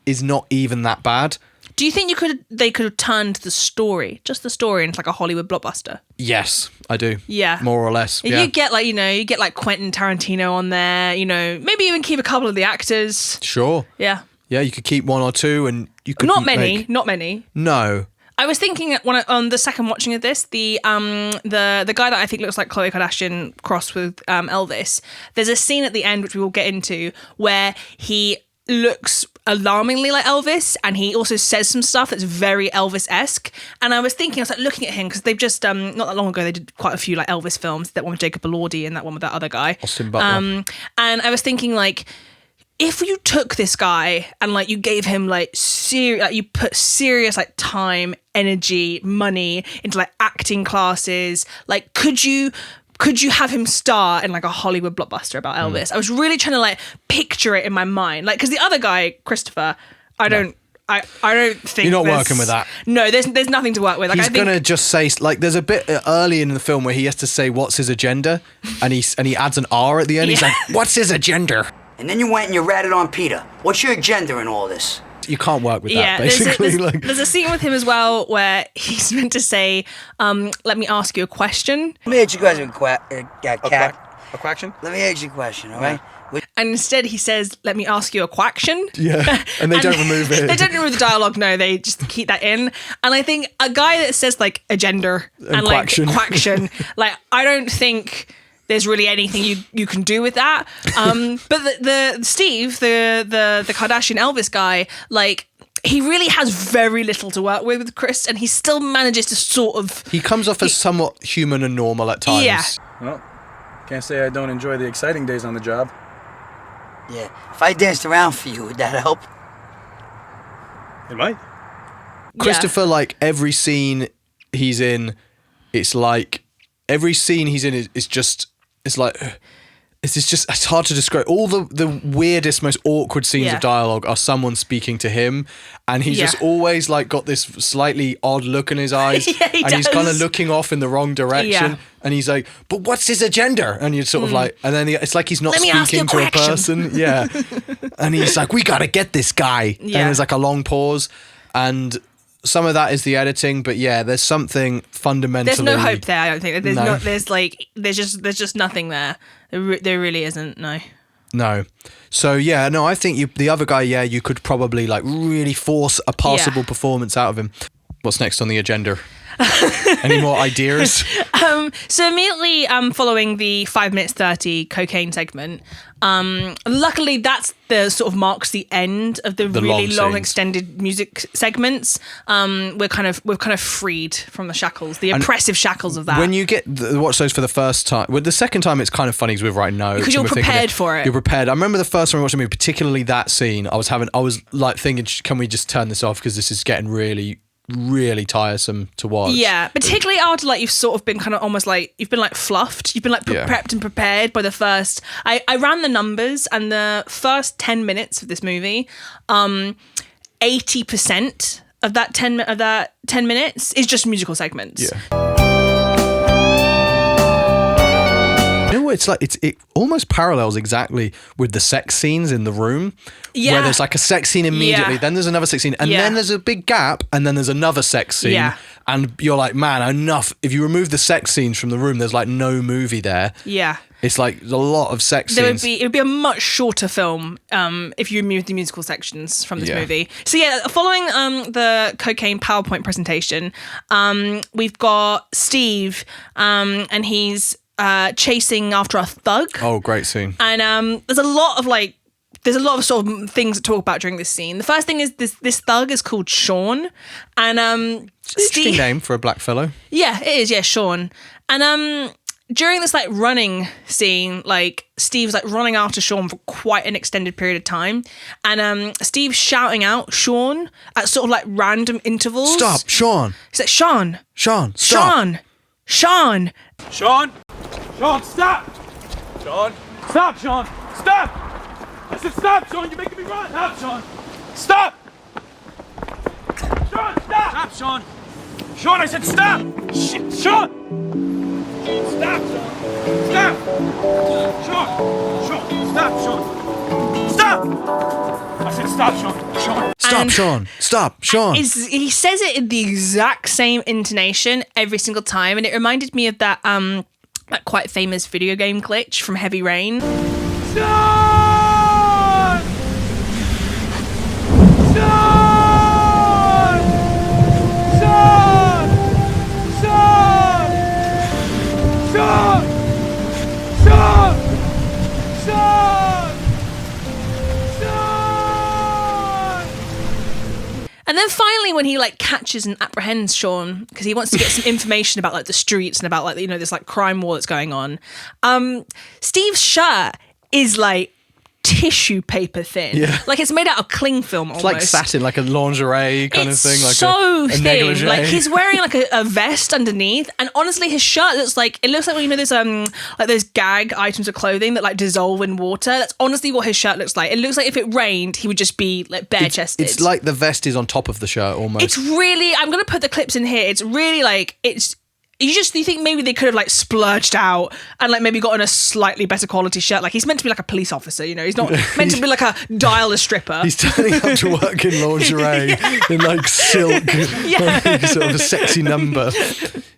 is not even that bad. Do you think they could have turned the story, just the story, into like a Hollywood blockbuster? Yes, I do. Yeah. More or less. If Yeah. you get like Quentin Tarantino on there, maybe even keep a couple of the actors. Sure. Yeah. Yeah, you could keep one or two and you could Not many. make- Not many. No. I was thinking on the second watching of this, the guy that I think looks like Khloe Kardashian crossed with Elvis. There's a scene at the end which we will get into where he looks alarmingly like Elvis, and he also says some stuff that's very Elvis-esque. And I was like looking at him because they've just not that long ago they did quite a few like Elvis films. That one with Jacob Elordi and that one with that other guy, Austin Butler. and I was thinking like, if you took this guy and like you gave him like you put serious like time, energy, money into like acting classes, like could you have him star in like a Hollywood blockbuster about Elvis? I was really trying to like picture it in my mind, like because the other guy, Christopher, I don't think You're not there's- working with that. No, there's nothing to work with. Like, He's I think, gonna just say like there's a bit early in the film where he has to say what's his agenda, and he adds an R at the end. He's Yeah. like, "What's his agenda?" And then you went and you ratted on Peter. What's your agenda in all this? you can't work with Yeah, that, basically. there's a scene with him as well where he's meant to say, "Let me ask you a question," Let me ask you a question, A question? Let me ask you a question, all right? and instead he says, "Let me ask you a quaction." Yeah, and they don't remove it. They don't remove the dialogue. No, they just keep that in. And I think a guy that says like agenda and like quaction, like I don't think there's really anything you can do with that. But the Steve, the Kardashian Elvis guy, like he really has very little to work with Chris, and he still manages to sort of. He comes off as somewhat human and normal at times. Yeah. Well, can't say I don't enjoy the exciting days on the job. Yeah, if I danced around for you, would that help? It might. Christopher, like every scene he's in, it's like every scene he's in is just it's like it's hard to describe. All the weirdest, most awkward scenes of dialogue are someone speaking to him, and he's just always like got this slightly odd look in his eyes, he's kind of looking off in the wrong direction, and he's like, "But what's his agenda?" And you're sort of like, and then it's like he's not speaking to a person, and he's like, "We gotta get this guy," and there's like a long pause, and some of that is the editing, but there's something fundamentally. There's no hope there. I don't think there's just nothing there. There really isn't. No. So I think the other guy, you could probably like really force a passable performance out of him. What's next on the agenda? Any more ideas? So immediately following the 5 minutes 30 cocaine segment, luckily that's the sort of marks the end of the really long extended music segments. We're kind of freed from the shackles, the oppressive shackles of that. When you watch those for the first time, the second time it's kind of funny because we're writing notes because you're prepared for it. You're prepared. I remember the first time I watched the movie, particularly that scene. I was like thinking, can we just turn this off because this is getting really tiresome to watch. Yeah, particularly after like you've sort of been kind of almost like you've been like fluffed. You've been like prepped and prepared by the first. I ran the numbers, and the first 10 minutes of this movie, 80% of that 10 minutes is just musical segments. Yeah. You know what it's like? It almost parallels exactly with the sex scenes in The Room. Yeah. Where there's like a sex scene immediately, then there's another sex scene, and then there's a big gap, and then there's another sex scene. Yeah. And you're like, man, enough. If you remove the sex scenes from The Room, there's like no movie there. Yeah. It's like a lot of sex scenes. It would be a much shorter film if you removed the musical sections from this movie. So following the cocaine PowerPoint presentation, we've got Steve, and he's chasing after a thug. Oh, great scene. And there's a lot of sort of things to talk about during this scene. The first thing is this thug is called Sean, and interesting name for a black fellow. Yeah, it is. Yeah, Sean. And during this like running scene, like Steve's like running after Sean for quite an extended period of time, and Steve's shouting out Sean at sort of like random intervals. Stop, Sean. He's like, Sean, stop. Sean, Sean, stop. Sean, stop, Sean, stop. I said stop, Sean. You're making me run. Stop, Sean. Stop. Sean, stop. Stop, Sean. Sean, I said stop. Shit, Sean. Stop, Sean. Stop. Sean, stop, Sean. Stop. I said stop, Sean. Stop, Sean. Stop, Sean. He says it in the exact same intonation every single time, and it reminded me of that quite famous video game glitch from Heavy Rain. Sean! And then finally, when he like catches and apprehends Sean, because he wants to get some information about like the streets and about like this like crime war that's going on, Steve's shirt is like tissue paper thin. Yeah. Like it's made out of cling film almost. It's like satin, like a lingerie kind of thing. Like so a thin. negligee. Like he's wearing like a vest underneath, and honestly his shirt looks like there's like those gag items of clothing that like dissolve in water. That's honestly what his shirt looks like. It looks like if it rained he would just be like bare chested. It's like the vest is on top of the shirt almost. It's really, I'm gonna put the clips in here. It's really like you think maybe they could have like splurged out and like maybe gotten a slightly better quality shirt. Like he's meant to be like a police officer, you know. He's not meant to be like a dialer stripper. He's turning up to work in lingerie in like silk, like, sort of a sexy number.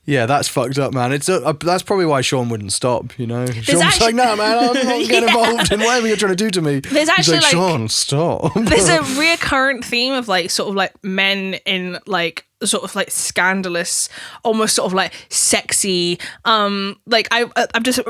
Yeah, that's fucked up, man. It's that's probably why Sean wouldn't stop, you know. Sean's like, no, man, I'm not getting involved in whatever you're trying to do to me. There's actually He's like, Sean, stop. There's a reoccurrent theme of like sort of like men in like sort of like scandalous, almost sort of like sexy. Like I've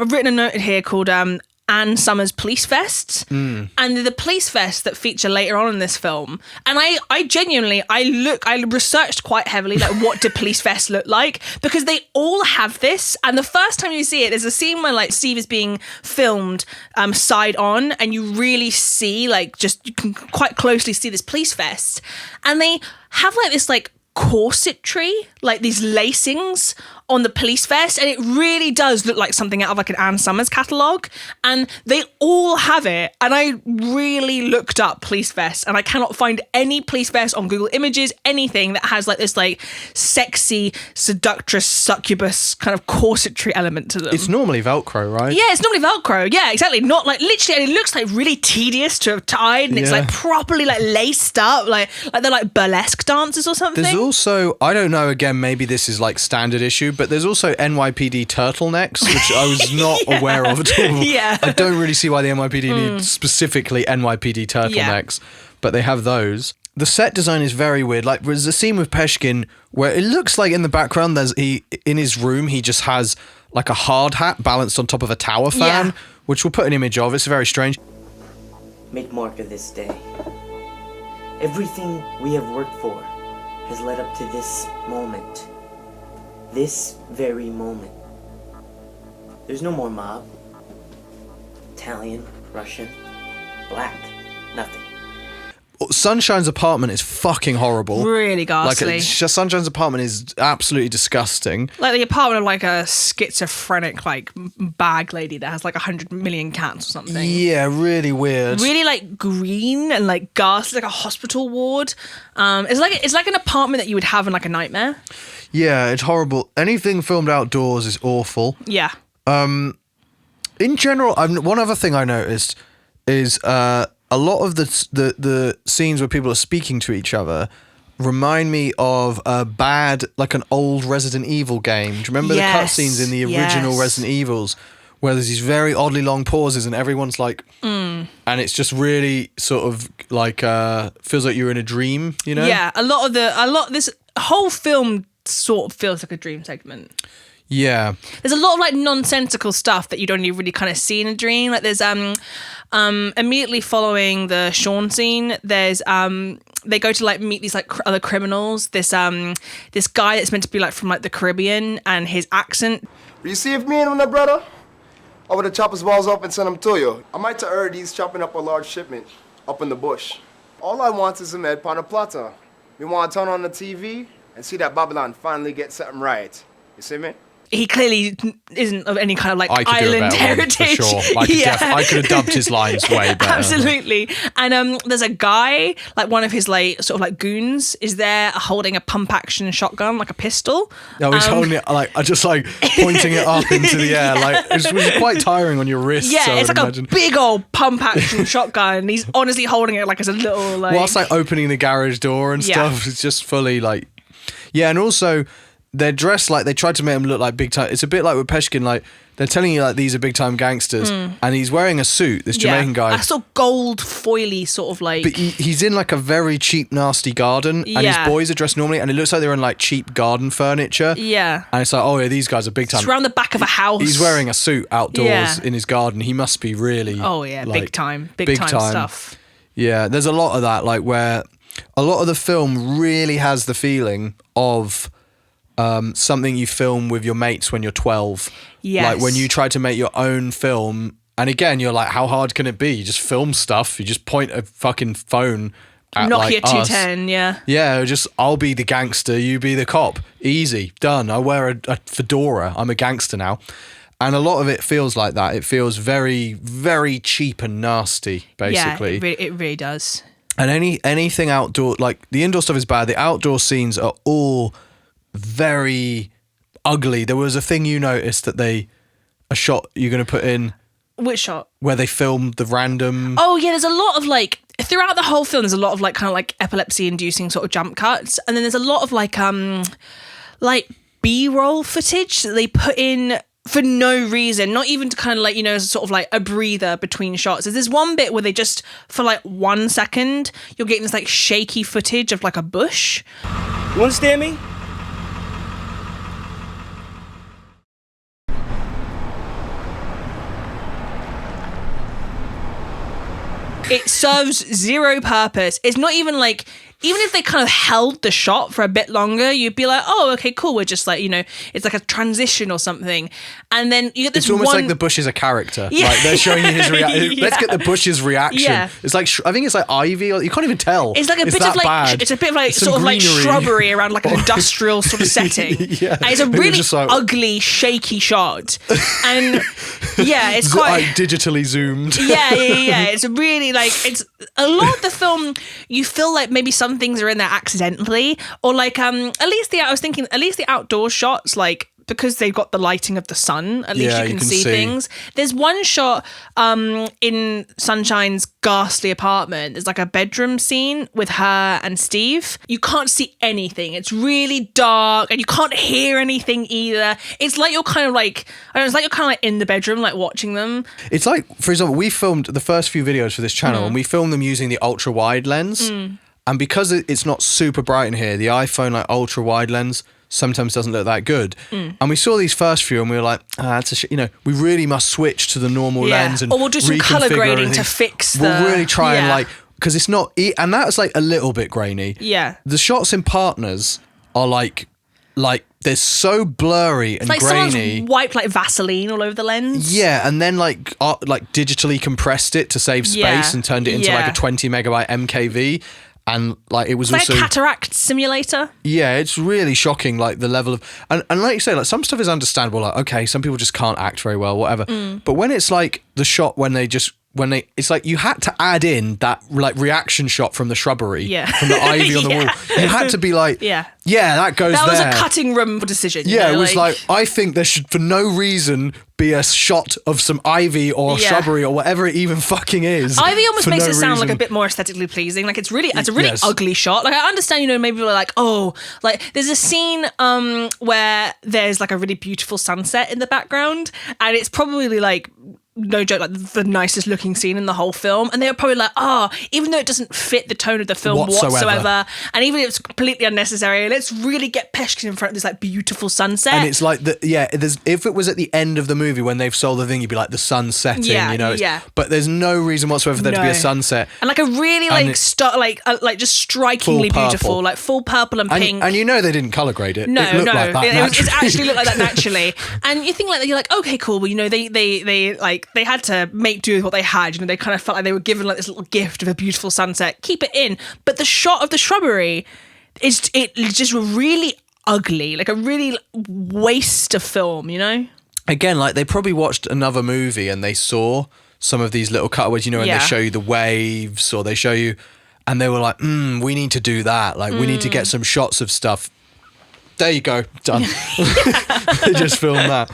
written a note here called Ann Summers police vests, and the police vests that feature later on in this film. And I genuinely I researched quite heavily like what do police vests look like, because they all have this. And the first time you see it, there's a scene where like Steve is being filmed side on, and you really see like you can quite closely see this police vest, and they have like this like corsetry, like these lacings on the police vest, and it really does look like something out of like an Ann Summers catalogue, and they all have it. And I really looked up police vests, and I cannot find any police vest on Google Images, anything that has like this like sexy seductress succubus kind of corsetry element to them. It's normally Velcro, right? Yeah, it's normally Velcro. Yeah, exactly. Not like literally, it looks like really tedious to have tied, and it's like properly like laced up, like they're like burlesque dancers or something. There's also, I don't know, again, maybe this is like standard issue, but there's also NYPD turtlenecks, which I was not aware of at all. Yeah. I don't really see why the NYPD need specifically NYPD turtlenecks, but they have those. The set design is very weird. Like there's a scene with Peshkin where it looks like in the background in his room he just has like a hard hat balanced on top of a tower fan, which we'll put an image of. It's very strange. Make mark of this day. Everything we have worked for has led up to this moment. This very moment. There's no more mob. Italian, Russian, black, nothing. Sunshine's apartment is fucking horrible. Really ghastly. Like Sunshine's apartment is absolutely disgusting. Like the apartment of like a schizophrenic like bag lady that has like 100 million cats or something. Yeah, really weird. Really like green and like ghastly, like a hospital ward. It's like an apartment that you would have in like a nightmare. Yeah, it's horrible. Anything filmed outdoors is awful. Yeah. In general, one other thing I noticed is a lot of the scenes where people are speaking to each other remind me of like an old Resident Evil game. Do you remember the cutscenes in the original Resident Evils where there's these very oddly long pauses and everyone's like, and it's just really sort of like feels like you're in a dream, you know? Yeah, this whole film sort of feels like a dream segment. Yeah. There's a lot of like nonsensical stuff that you don't really kind of see in a dream. Like there's immediately following the Sean scene, there's they go to like meet these like other criminals. This guy that's meant to be like from like the Caribbean, and his accent. Receive me and my brother. I would have chop his balls up and send them to you. I might have heard he's chopping up a large shipment up in the bush. All I want is a med on a platter. We want to turn on the TV and see that Babylon finally get something right. You see me? He clearly isn't of any kind of like island heritage. For sure. I could have dubbed his lines way better. Absolutely. And there's a guy, like one of his like sort of like goons, is there holding a pump action shotgun, like a pistol. No, he's holding it like just like pointing it up into the air. Like it was quite tiring on your wrists. Yeah, it's like a big old pump action shotgun. And he's honestly holding it like as a little like. Whilst like opening the garage door and stuff, it's just fully like, yeah, and also. They're dressed like they tried to make them look like big time. It's a bit like with Peshkin, like they're telling you like these are big time gangsters, and he's wearing a suit. This Jamaican guy, a sort of gold foily sort of like. But he's in like a very cheap, nasty garden, and his boys are dressed normally, and it looks like they're in like cheap garden furniture. Yeah, and it's like, oh yeah, these guys are big time. It's around the back of a house. He's wearing a suit outdoors in his garden. He must be really. Oh yeah, like, big time stuff. Yeah, there's a lot of that, like where a lot of the film really has the feeling of. Something you film with your mates when you're 12. Yes. Like when you try to make your own film, and again, you're like, how hard can it be? You just film stuff. You just point a fucking phone at Nokia like 210, us. Yeah, just I'll be the gangster, you be the cop. Easy, done. I wear a fedora. I'm a gangster now. And a lot of it feels like that. It feels very, very cheap and nasty, basically. Yeah, it really does. And anything outdoor, like the indoor stuff is bad. The outdoor scenes are all very ugly. There was a thing you noticed that a shot you're going to put in. Which shot? Where they filmed the random. Oh yeah, there's a lot of like throughout the whole film. There's a lot of like kind of like epilepsy-inducing sort of jump cuts, and then there's a lot of like B-roll footage that they put in for no reason, not even to kind of like, you know, sort of like a breather between shots. There's one bit where they just, for like 1 second, you're getting this like shaky footage of like a bush. You understand me? It serves zero purpose. It's not even like, even if they kind of held the shot for a bit longer, you'd be like, oh, okay, cool. We're just like, you know, it's like a transition or something. And then you get this It's almost like the bush is a character. Yeah. Like they're showing you his reaction. Yeah. Let's get the bush's reaction. Yeah. It's like, I think it's like ivy, or you can't even tell. It's like a bit that of like, bad. it's a bit of like Some sort of like greenery. shrubbery around like an industrial sort of setting. Yeah. And it's a And you're really just like- ugly, shaky shot. And yeah, it's quite... like digitally zoomed. Yeah. It's really like, it's a lot of the film, you feel like maybe some things are in there accidentally, or like at least the outdoor shots, like, because they've got the lighting of the sun, at least you can see things. There's one shot in Sunshine's ghastly apartment. There's like a bedroom scene with her and Steve. You can't see anything. It's really dark and you can't hear anything either. It's like you're kind of like, I don't know, it's like you're kind of like in the bedroom, like watching them. It's like, for example, we filmed the first few videos for this channel and we filmed them using the ultra wide lens. And because it's not super bright in here, the iPhone like ultra wide lens sometimes doesn't look that good. And we saw these first few and we were like, that's you know, we really must switch to the normal lens and or we'll do some colour reconfigure grading everything. to fix the... We'll really try and Yeah. like, because it's not, and that was like a little bit grainy. Yeah. The shots in Partners are like they're so blurry and It's like grainy. someone's wiped like Vaseline all over the lens. Yeah, and then like digitally compressed it to save space Yeah. and turned it into like Yeah. a 20 megabyte MKV. And like it was It's also like a cataract simulator. yeah, it's really shocking, like the level of and like you say, like some stuff is understandable, like okay, some people just can't act very well, whatever. But when it's like the shot when they it's like you had to add in that like reaction shot from the shrubbery, Yeah. from the ivy on the Yeah. wall. You had to be like, Yeah. that goes That there. was a cutting room decision. you Yeah, know, it was like I think there should for no reason be a shot of some ivy or Yeah. shrubbery or whatever it even fucking is. Ivy almost for makes no it sound like reason. a bit more aesthetically pleasing. Like it's a really Yes. ugly shot. Like I understand, you know, maybe people are like, oh, like there's a scene where there's like a really beautiful sunset in the background, and it's probably like, no joke, like the nicest looking scene in the whole film, and they were probably like, even though it doesn't fit the tone of the film whatsoever, and even if it's completely unnecessary, let's really get Peshkin in front of this like beautiful sunset. And it's like if it was at the end of the movie when they've sold the thing, you'd be like the sun setting, Yeah, you know. yeah. But there's no reason whatsoever for there to be No. a sunset. and like a really And like just strikingly full purple. beautiful, like full purple and pink. And you know they didn't color grade it. No, it looked no, like that it actually naturally. looked like that naturally. And you think like you're like, okay, cool. Well, you know, they had to make do with what they had. You know, they kind of felt like they were given like this little gift of a beautiful sunset. Keep it in. But the shot of the shrubbery is just really ugly, like a really waste of film. You know. Again, like they probably watched another movie and they saw some of these little cutaways, you know, and Yeah. they show you the waves or they show you, and they were like, we need to do that. Like we need to get some shots of stuff. There you go, done. They just filmed that.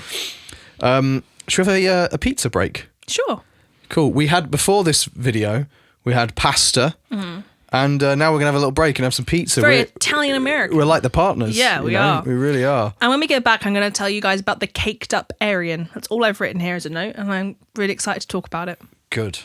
Should we have a pizza break? Sure. Cool. We had, before this video, we had pasta, and now we're going to have a little break and have some pizza. Very Italian American. We're like the partners. Yeah, you we know? are. We really are. And when we get back, I'm going to tell you guys about the caked up Aryan. That's all I've written here as a note, and I'm really excited to talk about it. Good.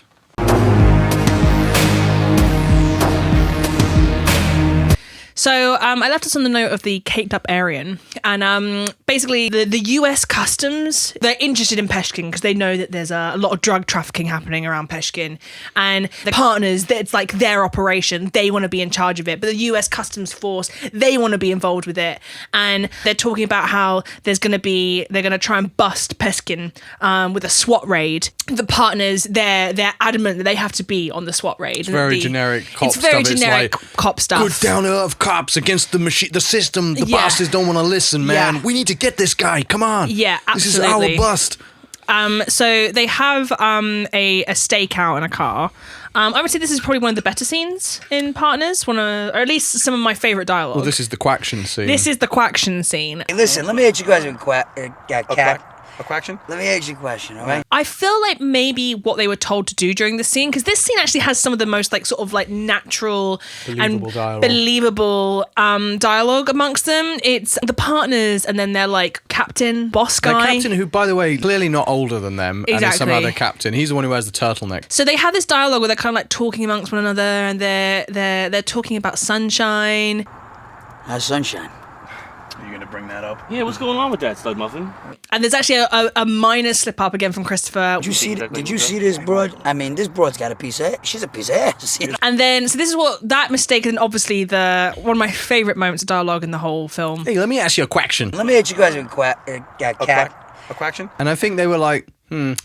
So I left us on the note of the caked up Aryan, and basically the US Customs, they're interested in Peshkin because they know that there's a lot of drug trafficking happening around Peshkin, and the partners, it's like their operation, they want to be in charge of it, but the US Customs Force, they want to be involved with it, and they're talking about how they're going to try and bust Peshkin with a SWAT raid. The partners, they're adamant that they have to be on the SWAT raid. It's very generic cop It's very stuff. generic it's like, cop stuff. Good down to earth cops against the machine, the system. The Yeah. bosses don't want to listen, man. Yeah. We need to get this guy. Come on. Yeah, This is absolutely. our bust. So they have a stakeout in a car, I would say this is probably one of the better scenes in Partners, or at least some of my favourite dialogue. Well, this is the quaction scene. This is the quaction scene. Hey, listen, let me ask you guys a quaction? Let me ask you a question, all right? I feel like maybe what they were told to do during this scene, because this scene actually has some of the most like sort of like natural Believable dialogue. believable dialogue amongst them. It's the partners and then their like captain, boss The guy. captain, who, by the way, clearly not older than them, and is some Exactly. other captain. He's the one who wears the turtleneck. So they have this dialogue where they're kind of like talking amongst one another, and they're talking about sunshine. How's sunshine? Are you gonna bring that up? Yeah, what's going on with that, Stud Muffin? And there's actually a minor slip up again from Christopher. Did you see this broad? I mean, this broad's got a piece of ass. She's a piece of ass. You know? And then, so this is what that mistake, and obviously one of my favourite moments of dialogue in the whole film. Hey, let me ask you a quaction. Let me ask you guys a quaction? And I think they were like,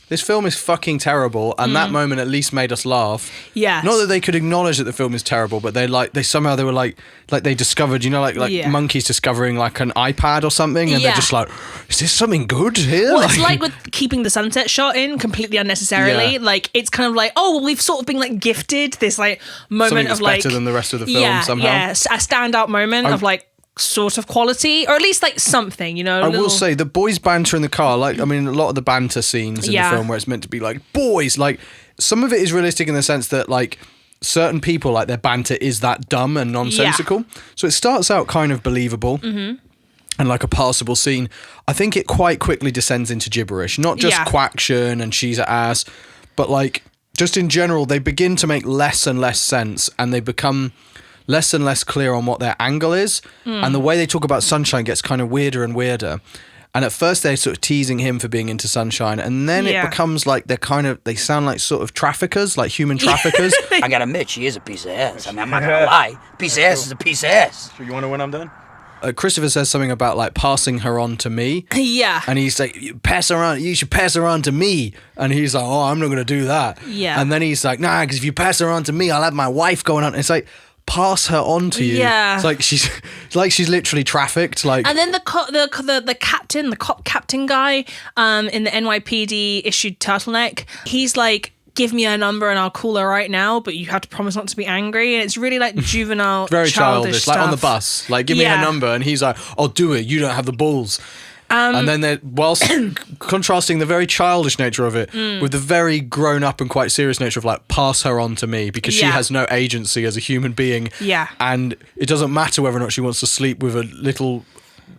this film is fucking terrible, and that moment at least made us laugh. Yes. Not that they could acknowledge that the film is terrible, but they were like they discovered, like monkeys discovering like an iPad or something, and they're just like, is this something good here? Well, it's like with keeping the sunset shot in completely unnecessarily. Yeah. Like, it's kind of like, oh, well, we've sort of been like gifted this like moment something of that's like better than the rest of the film somehow. Yeah, a standout moment of like sort of quality, or at least like something, you know. I will say the boys banter in the car, like, I mean, a lot of the banter scenes in the film where it's meant to be like boys, like some of it is realistic in the sense that like certain people, like their banter is that dumb and nonsensical. So it starts out kind of believable and like a passable scene. I think it quite quickly descends into gibberish, not just quaction and she's an ass, but like just in general, they begin to make less and less sense, and they become less and less clear on what their angle is, and the way they talk about sunshine gets kind of weirder and weirder. And at first they're sort of teasing him for being into sunshine, and then it becomes like they sound like sort of traffickers, like human traffickers. I gotta admit, she is a piece of ass. I mean, I'm not gonna lie. Piece of ass is a piece of ass. So you want to when I'm done? Christopher says something about like passing her on to me. Yeah. And he's like, you should pass her on to me. And he's like, oh, I'm not going to do that. Yeah. And then he's like, nah, because if you pass her on to me, I'll have my wife going on. And it's like, pass her on to you. Yeah. It's like she's literally trafficked. Like, and then the cop captain guy in the NYPD issued turtleneck, he's like, give me her number and I'll call her right now, but you have to promise not to be angry. And it's really like juvenile, very childish stuff. like on the bus, like, give me her number, and he's like, I'll do it, you don't have the balls. And then they're, whilst contrasting the very childish nature of it with the very grown up and quite serious nature of like, pass her on to me, because she has no agency as a human being. Yeah. And it doesn't matter whether or not she wants to sleep with a little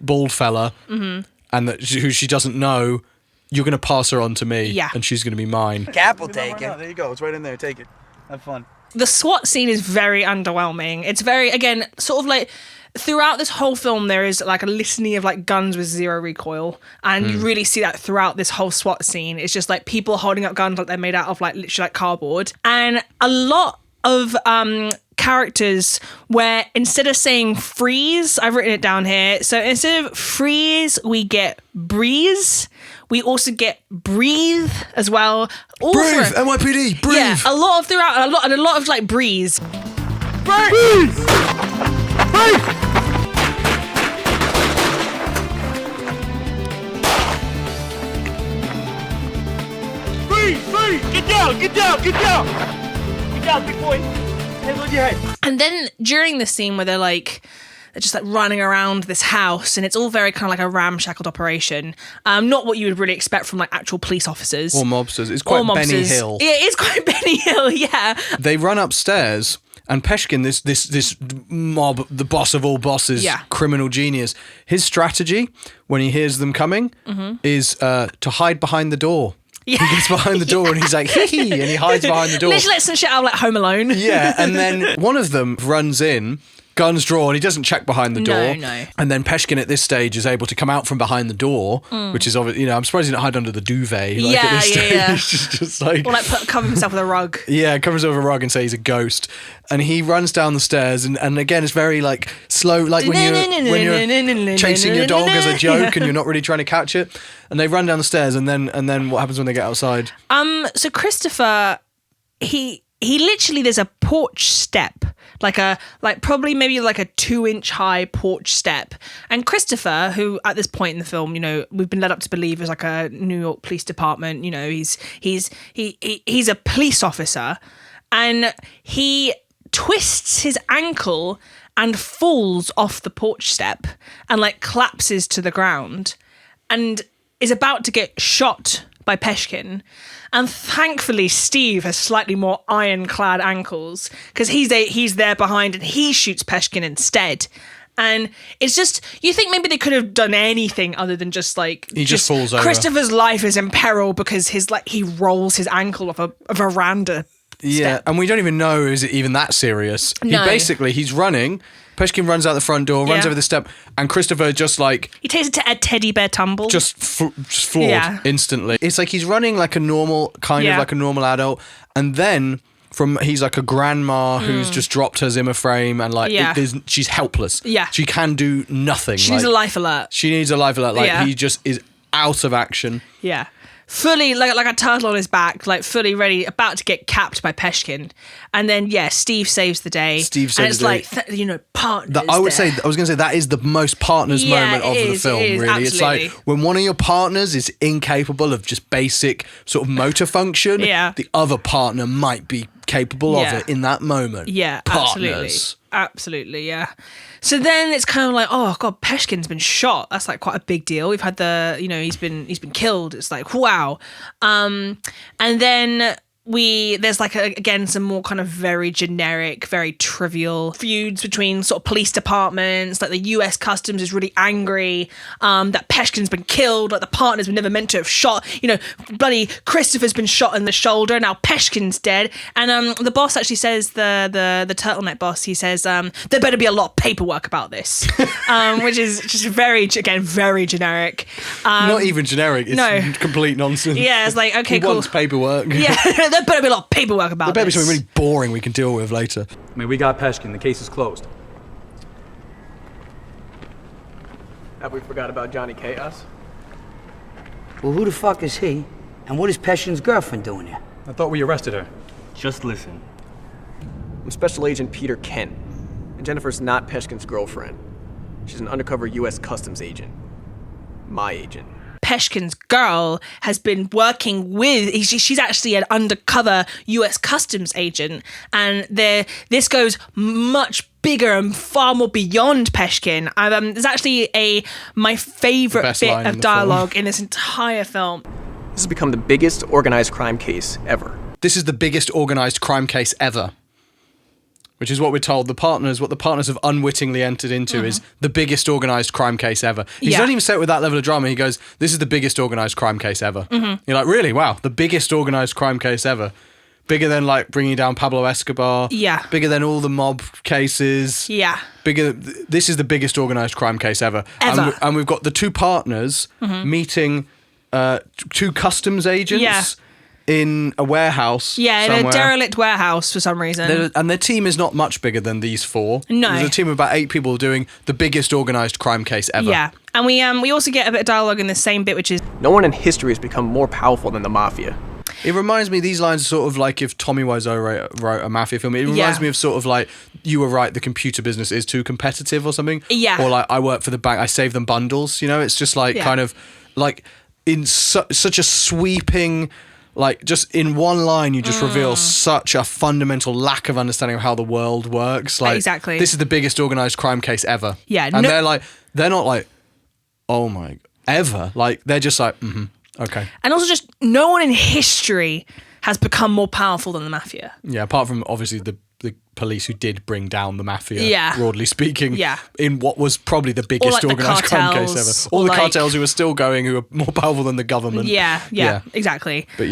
bald fella and who she doesn't know. You're going to pass her on to me, and she's going to be mine. Cap will take it. There you go. It's right in there. Take it. Have fun. The SWAT scene is very underwhelming. It's very, again, sort of like throughout this whole film, there is like a litany of like guns with zero recoil. And you really see that throughout this whole SWAT scene. It's just like people holding up guns like they're made out of like literally like cardboard. And a lot of characters where instead of saying freeze, I've written it down here. So instead of freeze, we get breeze. We also get breathe as well. Breathe, NYPD, breathe. Yeah, a lot of like breeze. Breathe! Breathe! Breathe! Get down! Get down! Get down! Get down, big boy! Hands on your head. And then during the scene where they're just like running around this house, and it's all very kind of like a ramshackled operation. Not what you would really expect from like actual police officers. Or mobsters. It's quite Benny Hill. Yeah, it's quite Benny Hill, yeah. They run upstairs, and Peshkin, this mob, the boss of all bosses, criminal genius, his strategy when he hears them coming is to hide behind the door. Yeah. He gets behind the door and he's like, hee, and he hides behind the door. Literally like some shit out of like Home Alone. Yeah, and then one of them runs in, guns drawn, he doesn't check behind the door. No. And then Peshkin at this stage is able to come out from behind the door, which is obviously, I'm surprised he didn't hide under the duvet. Like at this stage. Yeah. just like, or like cover himself with a rug. Yeah, covers over a rug and say he's a ghost. And he runs down the stairs, and again, it's very like slow, like when you're chasing your dog as a joke and you're not really trying to catch it. And they run down the stairs, and then what happens when they get outside? So Christopher, he literally, there's a porch step, probably maybe like a 2-inch high porch step. And Christopher, who at this point in the film, we've been led up to believe is like a New York Police Department, he's a police officer. and he twists his ankle and falls off the porch step and like collapses to the ground and is about to get shot by Peshkin. And thankfully Steve has slightly more ironclad ankles because he's there behind and he shoots Peshkin instead. And it's just, you think maybe they could have done anything other than just like... He just falls over. Christopher's life is in peril because he rolls his ankle off a veranda. Yeah, and we don't even know, is it even that serious? No. He's running, Peshkin runs out the front door, runs over the step, and Christopher just like... He takes it to a teddy bear tumble. Just floored instantly. It's like he's running like a normal, kind of like a normal adult, and then... he's like a grandma who's just dropped her Zimmer frame and like she's helpless. Yeah. She can do nothing. She needs a life alert. She needs a life alert. Like he just is out of action. Yeah. Fully like a turtle on his back, like fully ready, about to get capped by Peshkin. And then Steve saves the day. And it's like partners. I was going to say that is the most partners moment of the film, really. Absolutely. It's like when one of your partners is incapable of just basic sort of motor function, the other partner might be capable of it in that moment. Yeah, partners. Absolutely, yeah. So then it's kind of like, oh god, Peshkin's been shot. That's like quite a big deal. We've had he's been killed. It's like, wow. And then there's like again some more kind of very generic, very trivial feuds between sort of police departments. Like the US Customs is really angry that Peshkin's been killed. Like the partners were never meant to have shot. Bloody Christopher's been shot in the shoulder. Now Peshkin's dead. And the boss actually says the turtleneck boss. He says there better be a lot of paperwork about this, which is just very generic. Not even generic. It's complete nonsense. Yeah, it's like okay, he cool. wants paperwork. Yeah. There better be a lot of paperwork about this. There better be something really boring we can deal with later. I mean, we got Peshkin. The case is closed. Have we forgot about Johnny Chaos? Well, who the fuck is he? And what is Peshkin's girlfriend doing here? I thought we arrested her. Just listen. I'm Special Agent Peter Kent. And Jennifer's not Peshkin's girlfriend. She's an undercover US Customs agent. My agent. Peshkin's girl has been working with, she's actually an undercover US Customs agent, and this goes much bigger and far more beyond Peshkin. There's actually my favourite bit of dialogue in this entire film. This has become the biggest organized crime case ever. This is the biggest organised crime case ever. Which is what we're told. What the partners have unwittingly entered into is the biggest organised crime case ever. He doesn't even say it with that level of drama. He goes, this is the biggest organised crime case ever. You're like, really? Wow, the biggest organised crime case ever. Bigger than like bringing down Pablo Escobar. Yeah. Bigger than all the mob cases. Yeah. This is the biggest organised crime case ever. And we've got the two partners meeting two customs agents in a warehouse. Yeah, somewhere. in a derelict warehouse for some reason. And their team is not much bigger than these four. No. There's a team of about 8 people doing the biggest organised crime case ever. Yeah. And we also get a bit of dialogue in the same bit, which is... No one in history has become more powerful than the Mafia. It reminds me, these lines are sort of like if Tommy Wiseau wrote a Mafia film. It reminds me of sort of like, you were right, the computer business is too competitive or something. Yeah. Or like, I work for the bank, I save them bundles. It's just like kind of like in such a sweeping... Like, just in one line, you just reveal such a fundamental lack of understanding of how the world works. Like, exactly. This is the biggest organised crime case ever. Yeah. And they're not like, oh my, ever. Like, they're just like, okay. And also just no one in history has become more powerful than the Mafia. Yeah, apart from, obviously, the police who did bring down the Mafia, broadly speaking, in what was probably the biggest organised crime case ever. All the cartels who are still going, who are more powerful than the government. Yeah, exactly. But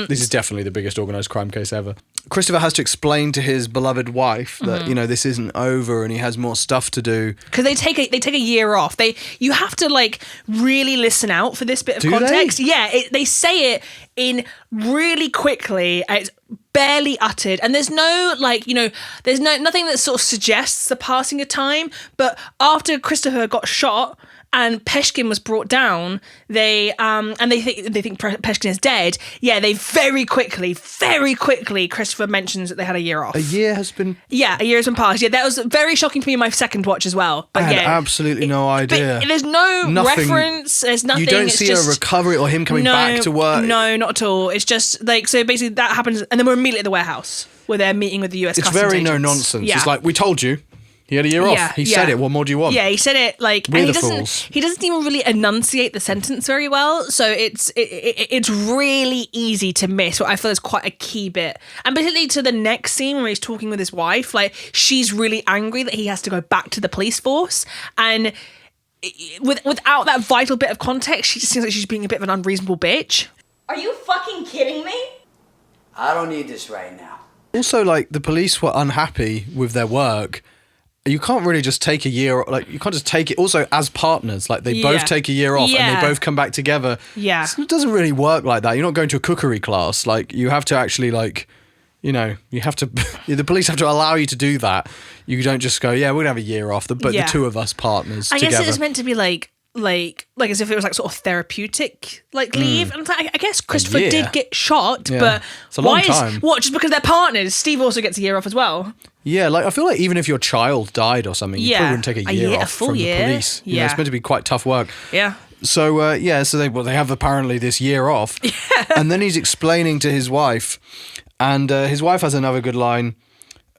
this is definitely the biggest organised crime case ever. Christopher has to explain to his beloved wife that this isn't over and he has more stuff to do. Because they take a year off. You have to like really listen out for this bit of context. They? Yeah, they say it in really quickly. It's barely uttered, and there's no there's nothing that sort of suggests the passing of time. But after Christopher got shot and Peshkin was brought down, they think Peshkin is dead. Yeah, they very quickly, Christopher mentions that they had a year off. A year has been passed. Yeah, that was very shocking to me in my second watch as well. But I had absolutely no idea. But there's no reference. There's nothing. You don't see a recovery or him coming back to work. No, not at all. It's just like, so basically that happens, and then we're immediately at the warehouse where they're meeting with the US It's customs very agents. no nonsense. Yeah. It's like, we told you. He had a year off. He said it. What more do you want? Yeah, he said it like, We're and the fools. he doesn't even really enunciate the sentence very well. So it's really easy to miss what I feel is quite a key bit. And particularly to the next scene where he's talking with his wife, like, she's really angry that he has to go back to the police force, and without that vital bit of context, she just seems like she's being a bit of an unreasonable bitch. Are you fucking kidding me? I don't need this right now. Also, like, the police were unhappy with their work. You can't really just take a year, like, you can't just take it. Also, as partners, like, they both take a year off and they both come back together. Yeah. It doesn't really work like that. You're not going to a cookery class. Like, you have to actually, like, you know, you have to, the police have to allow you to do that. You don't just go, yeah, we're going to have a year off, but the two of us partners I together. guess it's meant to be like as if it was like sort of therapeutic leave. And I guess Christopher did get shot, but it's a long time. What, just because they're partners? Steve also gets a year off as well. Yeah, like, I feel like even if your child died or something, you probably wouldn't take a year off from the police. You know, it's meant to be quite tough work. Yeah. So, so they have apparently this year off. Yeah. And then he's explaining to his wife, and his wife has another good line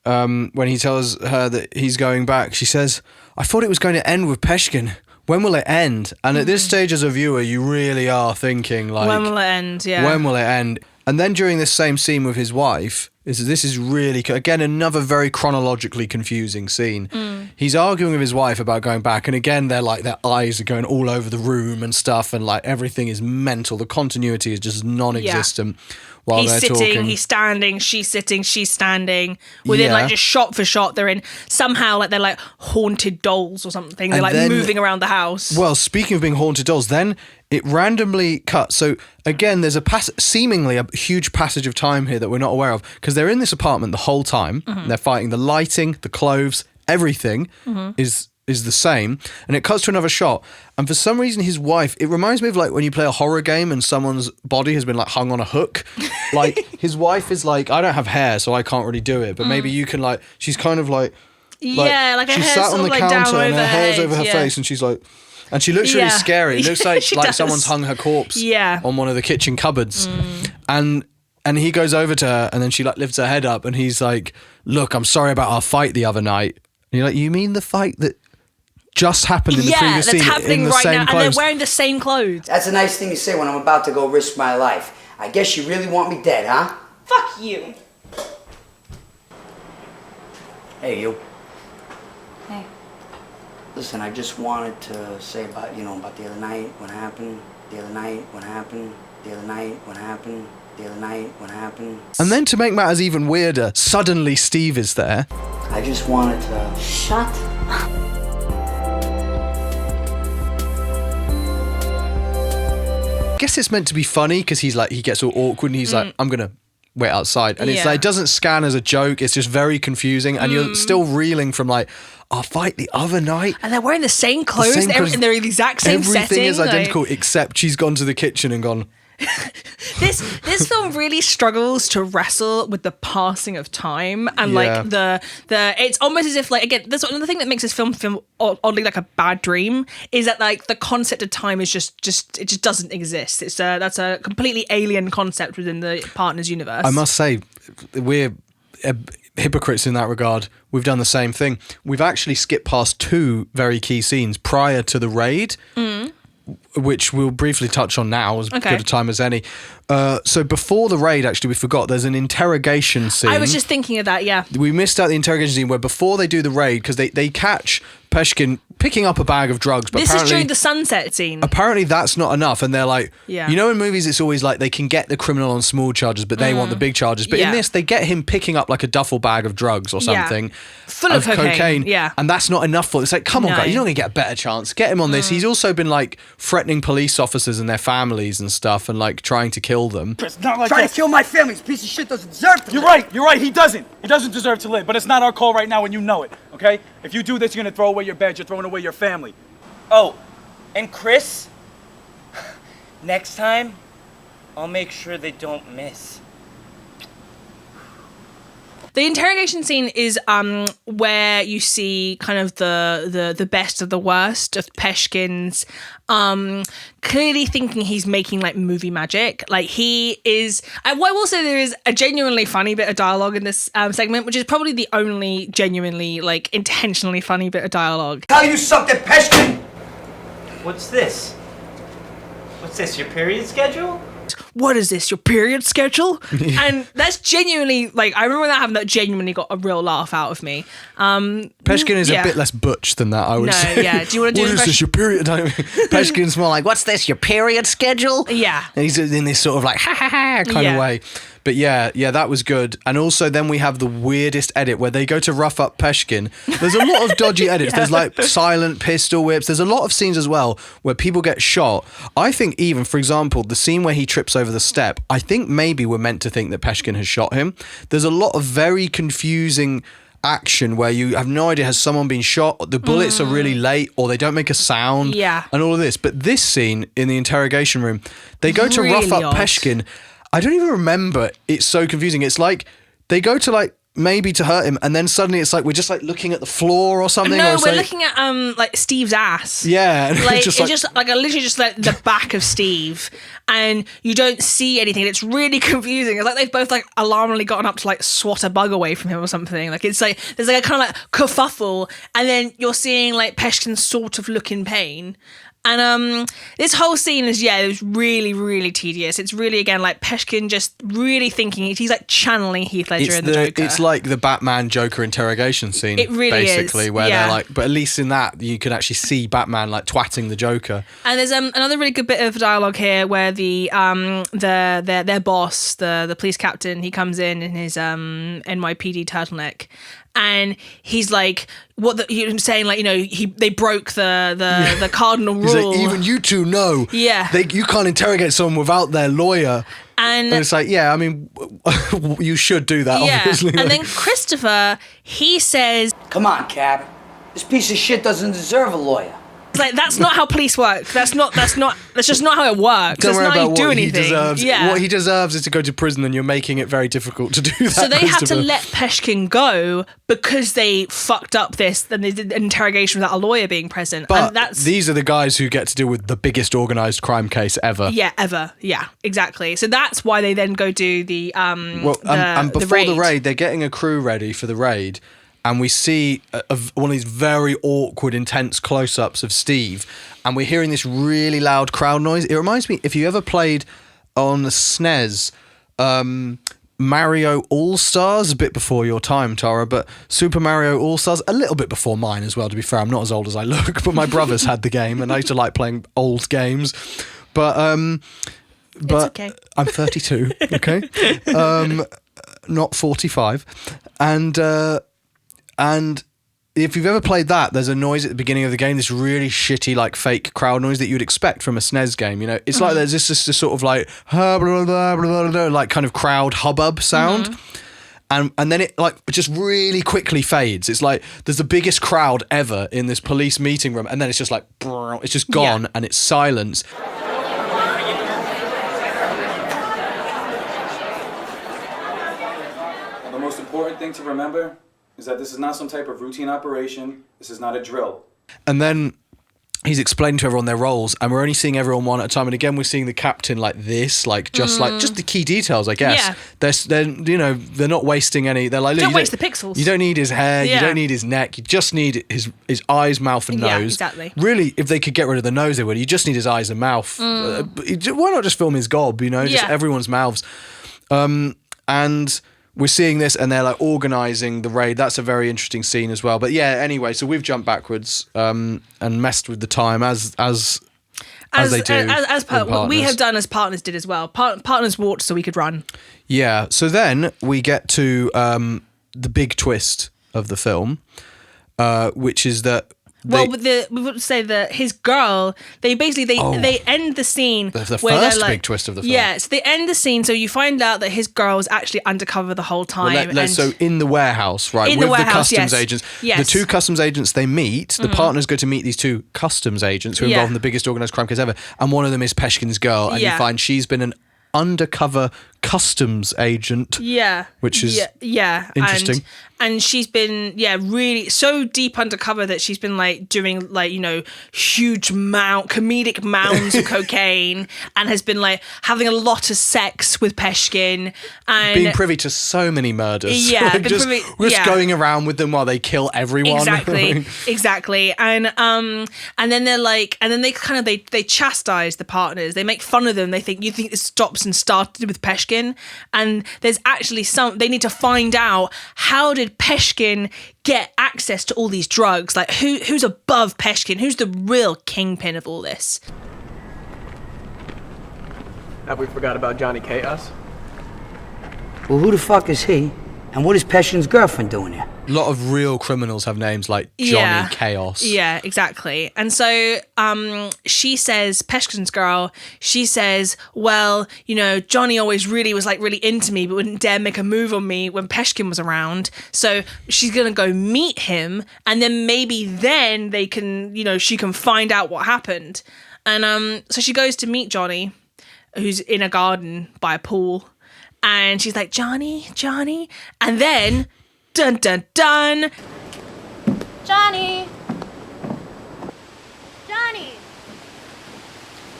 when he tells her that he's going back. She says, I thought it was going to end with Peshkin. When will it end? And at this stage as a viewer, you really are thinking, like, when will it end? Yeah. When will it end? And then during this same scene with his wife, this is really, again, another very chronologically confusing scene. He's arguing with his wife about going back, and again, they're like, their eyes are going all over the room and stuff, and like everything is mental. The continuity is just non-existent. While he's they're sitting, talking. he's standing, she's sitting, she's standing. Within like just shot for shot, they're in somehow like they're like haunted dolls or something. They're And like then- moving around the house. Well, speaking of being haunted dolls, then it randomly cuts. So again, there's seemingly a huge passage of time here that we're not aware of, because they're in this apartment the whole time. They're fighting. The lighting, the clothes, everything is the same, and it cuts to another shot, and for some reason his wife, it reminds me of like when you play a horror game and someone's body has been like hung on a hook. Like, his wife is like, I don't have hair so I can't really do it, but maybe you can, like, she's kind of like her she's hair's sat sort on the of, like, down counter and over her hair's head, over her face, and she's like, and she looks really scary. It looks like she like does. someone's hung her corpse on one of the kitchen cupboards. And he goes over to her, and then she like lifts her head up, and he's like, look, I'm sorry about our fight the other night. And you're like, you mean the fight that just happened in the previous scene? Yeah, that's happening in the right same now, clothes? and they're wearing the same clothes. That's a nice thing to say when I'm about to go risk my life. I guess you really want me dead, huh? Fuck you. Hey, you. Hey. Listen, I just wanted to say about, about the other night, what happened, the other night, what happened, the other night, what happened, the other night, what happened. And then to make matters even weirder, suddenly Steve is there. I just wanted to... Shut up. I guess it's meant to be funny because he's like, he gets all awkward and he's like, I'm gonna wait outside, and it's like, it doesn't scan as a joke. It's just very confusing, and you're still reeling from like, our fight the other night, and they're wearing the same clothes. And they're in the exact same setting. Everything is identical except she's gone to the kitchen and gone. This film really struggles to wrestle with the passing of time and like the it's almost as if, like, again, that's another thing that makes this film oddly like a bad dream, is that like the concept of time is just it just doesn't exist. It's that's a completely alien concept within the Partners universe. I must say, we're hypocrites in that regard. We've done the same thing. We've actually skipped past two very key scenes prior to the raid, which we'll briefly touch on now, as good a time as any. So before the raid, actually, we forgot, there's an interrogation scene. I was just thinking of that, yeah. We missed out the interrogation scene where before they do the raid, because they catch Peshkin picking up a bag of drugs, but this apparently... is during the sunset scene. Apparently that's not enough, and they're like... Yeah. You know, in movies it's always like they can get the criminal on small charges, but they want the big charges. But in this, they get him picking up like a duffel bag of drugs or something. Full of cocaine. Yeah. And that's not enough for it. It's like, come on, guys, you're not going to get a better chance. Get him on this. He's also been like threatening police officers and their families and stuff, and like trying to kill them. It's not like Trying to kill my family. This piece of shit doesn't deserve to live. You're right, he doesn't. He doesn't deserve to live, but it's not our call right now and you know it, okay? If you do this, you're gonna throw away your badge, you're throwing away your family. Oh, And Chris, next time, I'll make sure they don't miss. The interrogation scene is where you see kind of the best of the worst of Peshkin's clearly thinking he's making like movie magic. Like he is. What I will say, there is a genuinely funny bit of dialogue in this segment, which is probably the only genuinely like intentionally funny bit of dialogue. Tell you something, Peshkin. What's this? What's this? Your period schedule? What is this, your period schedule? And that's genuinely, like, I remember when that happened, that genuinely got a real laugh out of me. Peshkin is a bit less butch than that, I would say. Yeah. Do you want to do What is this, your period? Peshkin's more like, what's this, your period schedule? Yeah. And he's in this sort of like, ha ha ha kind of way. But yeah, that was good. And also then we have the weirdest edit where they go to rough up Peshkin. There's a lot of dodgy edits. There's like silent pistol whips. There's a lot of scenes as well where people get shot. I think even, for example, the scene where he trips over the step, I think maybe we're meant to think that Peshkin has shot him. There's a lot of very confusing action where you have no idea, has someone been shot, the bullets are really late, or they don't make a sound, and all of this. But this scene in the interrogation room, they go to rough up Peshkin. I don't even remember. It's so confusing. It's like they go to like maybe to hurt him, and then suddenly it's like we're just like looking at the floor or something. No, or we're looking at like Steve's ass. Yeah, like it's just like literally just like the back of Steve, and you don't see anything. It's really confusing. It's like they've both like alarmingly gotten up to like swat a bug away from him or something. Like it's like there's like a kind of like kerfuffle, and then you're seeing like Peshkin sort of look in pain. And this whole scene is, it was really, really tedious. It's really, again, like Peshkin just really thinking, he's like channeling Heath Ledger in the Joker. It's like the Batman Joker interrogation scene. It really basically, is, where they're like, but at least in that, you can actually see Batman like twatting the Joker. And there's another really good bit of dialogue here where their boss, the police captain, he comes in his NYPD turtleneck. And he's like, you're saying, like, you know, they broke the cardinal rule. He's like, even you two know. Yeah. You can't interrogate someone without their lawyer. And it's like, I mean, you should do that, obviously. And then Christopher, he says, "Come on, Cap. This piece of shit doesn't deserve a lawyer." It's like, that's not how police work. That's just not how it works. Don't worry not about how you do what anything. He deserves. Yeah. What he deserves is to go to prison, and you're making it very difficult to do that. So they had to let Peshkin go because they fucked up this, and they did an interrogation without a lawyer being present. But and these are the guys who get to deal with the biggest organised crime case ever. Yeah, ever. Yeah, exactly. So that's why they then go do the and before the raid, they're getting a crew ready for the raid. And we see one of these very awkward, intense close-ups of Steve. And we're hearing this really loud crowd noise. It reminds me, if you ever played on the SNES, Mario All-Stars, a bit before your time, Tara, but Super Mario All-Stars, a little bit before mine as well, to be fair. I'm not as old as I look, but my brothers had the game, and I used to like playing old games. But it's okay. I'm 32, okay? Not 45. And if you've ever played that, there's a noise at the beginning of the game, this really shitty, like fake crowd noise that you'd expect from a SNES game. You know, it's like there's just this sort of like, blah, blah, blah, blah, blah, like kind of crowd hubbub sound. And then it like just really quickly fades. It's like there's the biggest crowd ever in this police meeting room. And then it's just like, it's just gone and it's silence. The most important thing to remember is that this is not some type of routine operation. This is not a drill. And then he's explaining to everyone their roles, and we're only seeing everyone one at a time. And again, we're seeing the captain like this, like just the key details, I guess. Yeah. They're not wasting any. They're like, don't waste the pixels. You don't need his hair. You don't need his neck. You just need his eyes, mouth, and nose. Yeah, exactly. Really, if they could get rid of the nose, they would. You just need his eyes and mouth. Why not just film his gob? You know, just everyone's mouths. And we're seeing this, and they're like organising the raid. That's a very interesting scene as well. But anyway, so we've jumped backwards and messed with the time as they do. We have done as partners did as well. Partners walked so we could run. Yeah. So then we get to the big twist of the film, which is that Well, we would say that his girl, they end the scene. The where they're first like, big twist of the film. Yeah, so they end the scene, so you find out that his girl was actually undercover the whole time. So in the warehouse, right, In with the warehouse, the customs yes. agents, Yes. the two customs agents they meet, the partners go to meet these two customs agents who are involved in the biggest organised crime case ever, and one of them is Peshkin's girl, and you find she's been an undercover customs agent. Yeah. Which is interesting. interesting. And she's been, really so deep undercover that she's been like doing like, huge comedic mounds of cocaine, and has been like having a lot of sex with Peshkin, and being privy to so many murders. Yeah, Like just going around with them while they kill everyone. Exactly. And then they're like, and then they kind of they chastise the partners. They make fun of them. They think, you think this stops and started with Peshkin, and there's actually they need to find out, how did Peshkin get access to all these drugs? Like, who's above Peshkin? Who's the real kingpin of all this? Have we forgot about Johnny Chaos? Well, who the fuck is he? And what is Peshkin's girlfriend doing here? A lot of real criminals have names like Johnny Chaos. Yeah, exactly. And so she says, Peshkin's girl, she says, well, Johnny always was like really into me, but wouldn't dare make a move on me when Peshkin was around. So she's going to go meet him, and then maybe then they can, she can find out what happened. And so she goes to meet Johnny, who's in a garden by a pool. And she's like, Johnny. And then, dun, dun, dun. Johnny.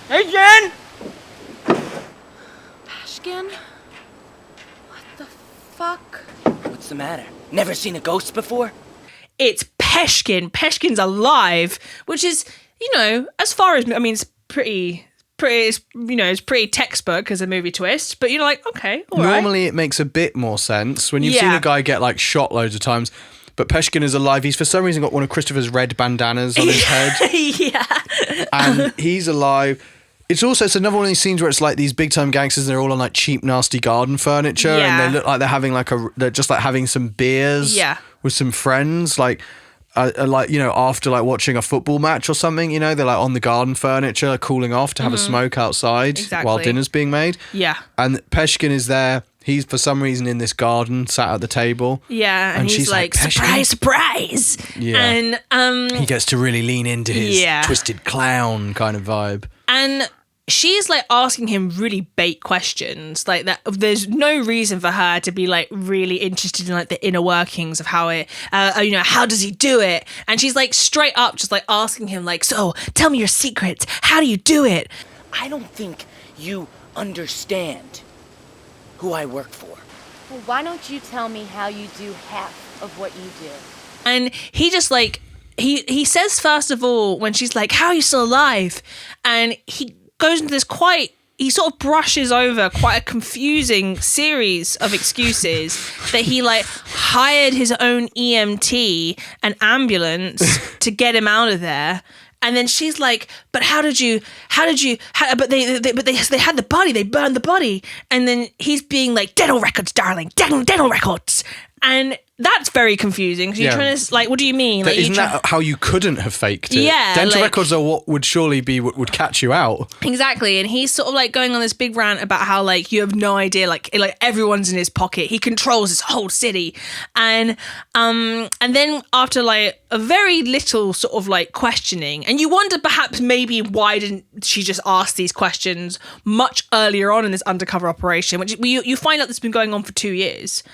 Hey, Jen! Peshkin? What the fuck? What's the matter? Never seen a ghost before? It's Peshkin. Peshkin's alive, which is, as far as, it's pretty, it's pretty textbook as a movie twist, but you're like, okay, all right. Normally it makes a bit more sense when you've seen a guy get like shot loads of times, but Peshkin is alive. He's for some reason got one of Christopher's red bandanas on his head. Yeah. And he's alive. It's another one of these scenes where it's like these big time gangsters, and they're all on like cheap, nasty garden furniture, and they look like they're having they're just like having some beers with some friends, after like watching a football match or something, they're like on the garden furniture, cooling off to have a smoke outside while dinner's being made. Yeah. And Peshkin is there. He's for some reason in this garden, sat at the table. Yeah, and he's like, surprise! Yeah. And he gets to really lean into his twisted clown kind of vibe. And she's like asking him really bait questions, like that. There's no reason for her to be like really interested in like the inner workings of how it, how does he do it? And she's like straight up just like asking him like, so tell me your secrets. How do you do it? I don't think you understand who I work for. Well, why don't you tell me how you do half of what you do? And he just like, he says first of all, when she's like, how are you still alive? And he goes into this he sort of brushes over quite a confusing series of excuses that he like hired his own EMT, an ambulance, to get him out of there. And then she's like, but but they had the body, they burned the body. And then he's being like, dental records, darling, dental records. And that's very confusing. So you're trying to, like, what do you mean? Like, isn't that how you couldn't have faked it? Yeah. Dental records are what would surely be what would catch you out. Exactly. And he's sort of like going on this big rant about how like you have no idea, like everyone's in his pocket. He controls this whole city. And then after like a very little sort of like questioning, and you wonder perhaps maybe why didn't she just ask these questions much earlier on in this undercover operation, which you find out this has been going on for 2 years.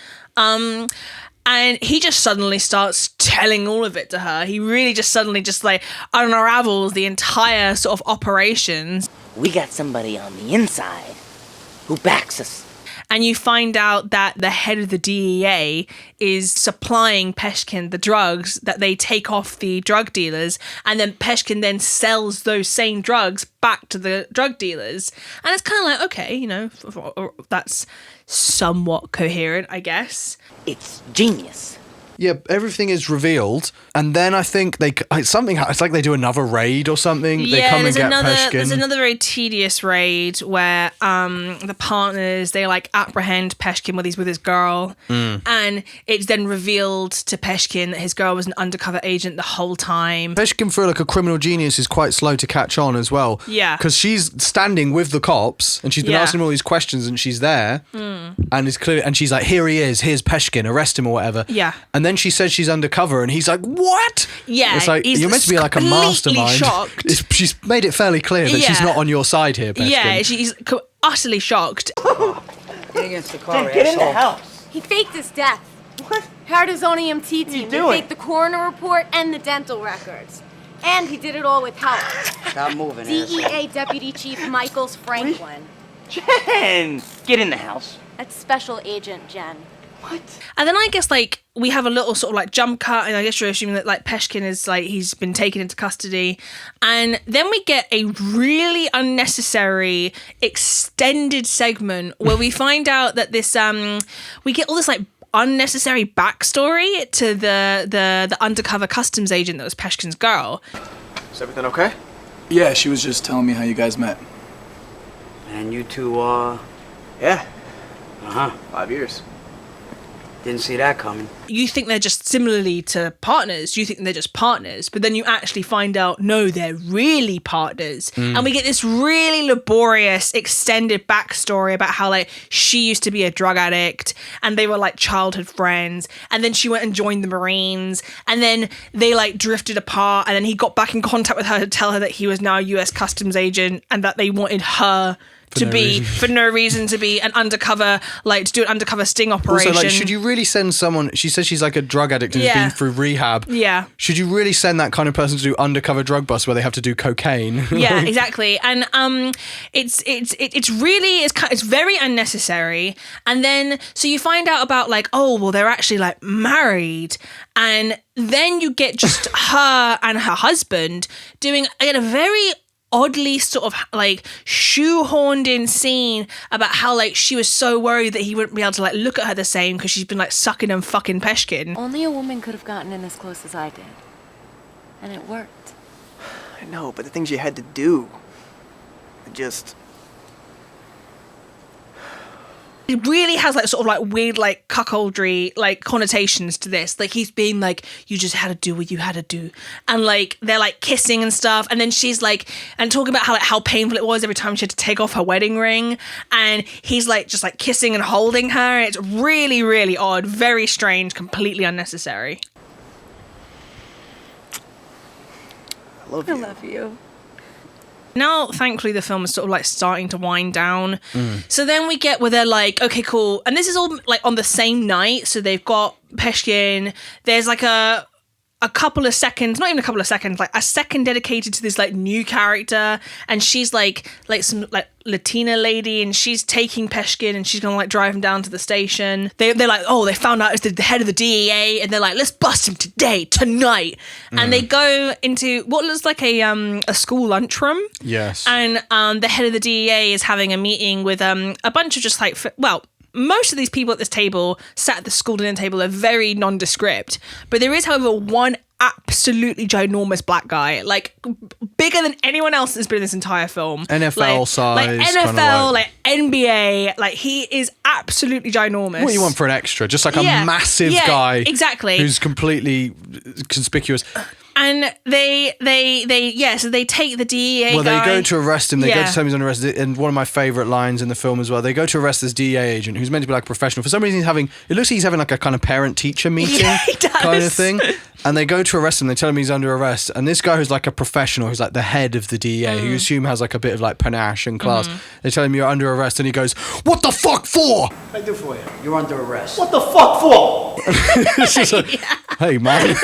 And he just suddenly starts telling all of it to her. He really just suddenly just like unravels the entire sort of operations. We got somebody on the inside who backs us. And you find out that the head of the DEA is supplying Peshkin the drugs that they take off the drug dealers, and then Peshkin then sells those same drugs back to the drug dealers. And it's kind of like, okay, that's somewhat coherent, I guess. It's genius. Yeah, everything is revealed, and then I think it's like they do another raid or something. They come and get Peshkin. There's another very tedious raid where the partners, they like apprehend Peshkin when he's with his girl, and it's then revealed to Peshkin that his girl was an undercover agent the whole time. Peshkin, for like a criminal genius, is quite slow to catch on as well. Yeah. Because she's standing with the cops, and she's been asking him all these questions, and she's there, and it's clear, and she's like, here he is, here's Peshkin, arrest him or whatever. Yeah. And then she says she's undercover, and he's like, what? Yeah. It's like, you're meant to be like a mastermind. Shocked. She's made it fairly clear that she's not on your side here, Peshkin. Yeah, she's utterly shocked. Get against the car, Get in the house. He faked his death. What? Hired his own EMT team. He faked the coroner report and the dental records. And he did it all with help. Stop moving, DEA Deputy Chief Michaels Franklin. Jen! Get in the house. That's Special Agent Jen. What? And then I guess like we have a little sort of like jump cut, and I guess you're assuming that like Peshkin is like he's been taken into custody, and then we get a really unnecessary extended segment where we find out that this we get all this like unnecessary backstory to the undercover customs agent that was Peshkin's girl. Is everything okay? Yeah, she was just telling me how you guys met. And you two, Yeah. 5 years. Didn't see that coming. You think they're just similarly to partners. You think they're just partners, but then you actually find out, no, they're really partners. And we get this really laborious extended backstory about how like she used to be a drug addict and they were like childhood friends. And then she went and joined the Marines, and then they like drifted apart, and then he got back in contact with her to tell her that he was now a US customs agent and that they wanted her for no reason to be an undercover, like to do an undercover sting operation. Also, like, should you really send someone? She says she's like a drug addict and has been through rehab. Yeah. Should you really send that kind of person to do undercover drug busts where they have to do cocaine? Yeah, exactly. And it's very unnecessary. And then so you find out about like, oh well, they're actually like married, and then you get just her and her husband doing again a very oddly sort of like shoehorned in scene about how like she was so worried that he wouldn't be able to like look at her the same because she's been like sucking and fucking Peshkin. Only a woman could have gotten in as close as I did. And it worked. I know, but the things you had to do, just... It really has like sort of like weird like cuckoldry like connotations to this. Like he's being like, you just had to do what you had to do, and like they're like kissing and stuff, and then she's like and talking about how painful it was every time she had to take off her wedding ring, and he's like just like kissing and holding her. It's really, really odd, very strange, completely unnecessary. I love you. I love you. Now, thankfully, the film is sort of like starting to wind down. So then we get where they're like, okay, cool. And this is all like on the same night. So they've got Peshkin. There's like a couple of seconds, not even a couple of seconds, like a second dedicated to this like new character, and she's like some like Latina lady, and she's taking Peshkin and she's gonna like drive him down to the station. They're like, oh, they found out it's the head of the DEA, and they're like, let's bust him tonight. And they go into what looks like a school lunchroom. Yes. And the head of the DEA is having a meeting with a bunch of just like most of these people at this table sat at the school dinner table are very nondescript, but there is, however, one absolutely ginormous black guy, like bigger than anyone else that's been in this entire film. NFL size, like NFL, like NBA, like he is absolutely ginormous. What do you want for an extra? Just like a massive guy, exactly, who's completely conspicuous. And so they take the DEA Well, guy. they go to arrest him. They go to tell him he's under arrest. And one of my favourite lines in the film as well, they go to arrest this DEA agent who's meant to be like a professional. For some reason, it looks like he's having like a kind of parent-teacher meeting kind of thing. And they go to arrest him. They tell him he's under arrest. And this guy who's like a professional, who's like the head of the DEA, who you assume has like a bit of like panache and class, they tell him you're under arrest. And he goes, what the fuck for? What I do for you? You're under arrest. What the fuck for? It's just like, hey, man,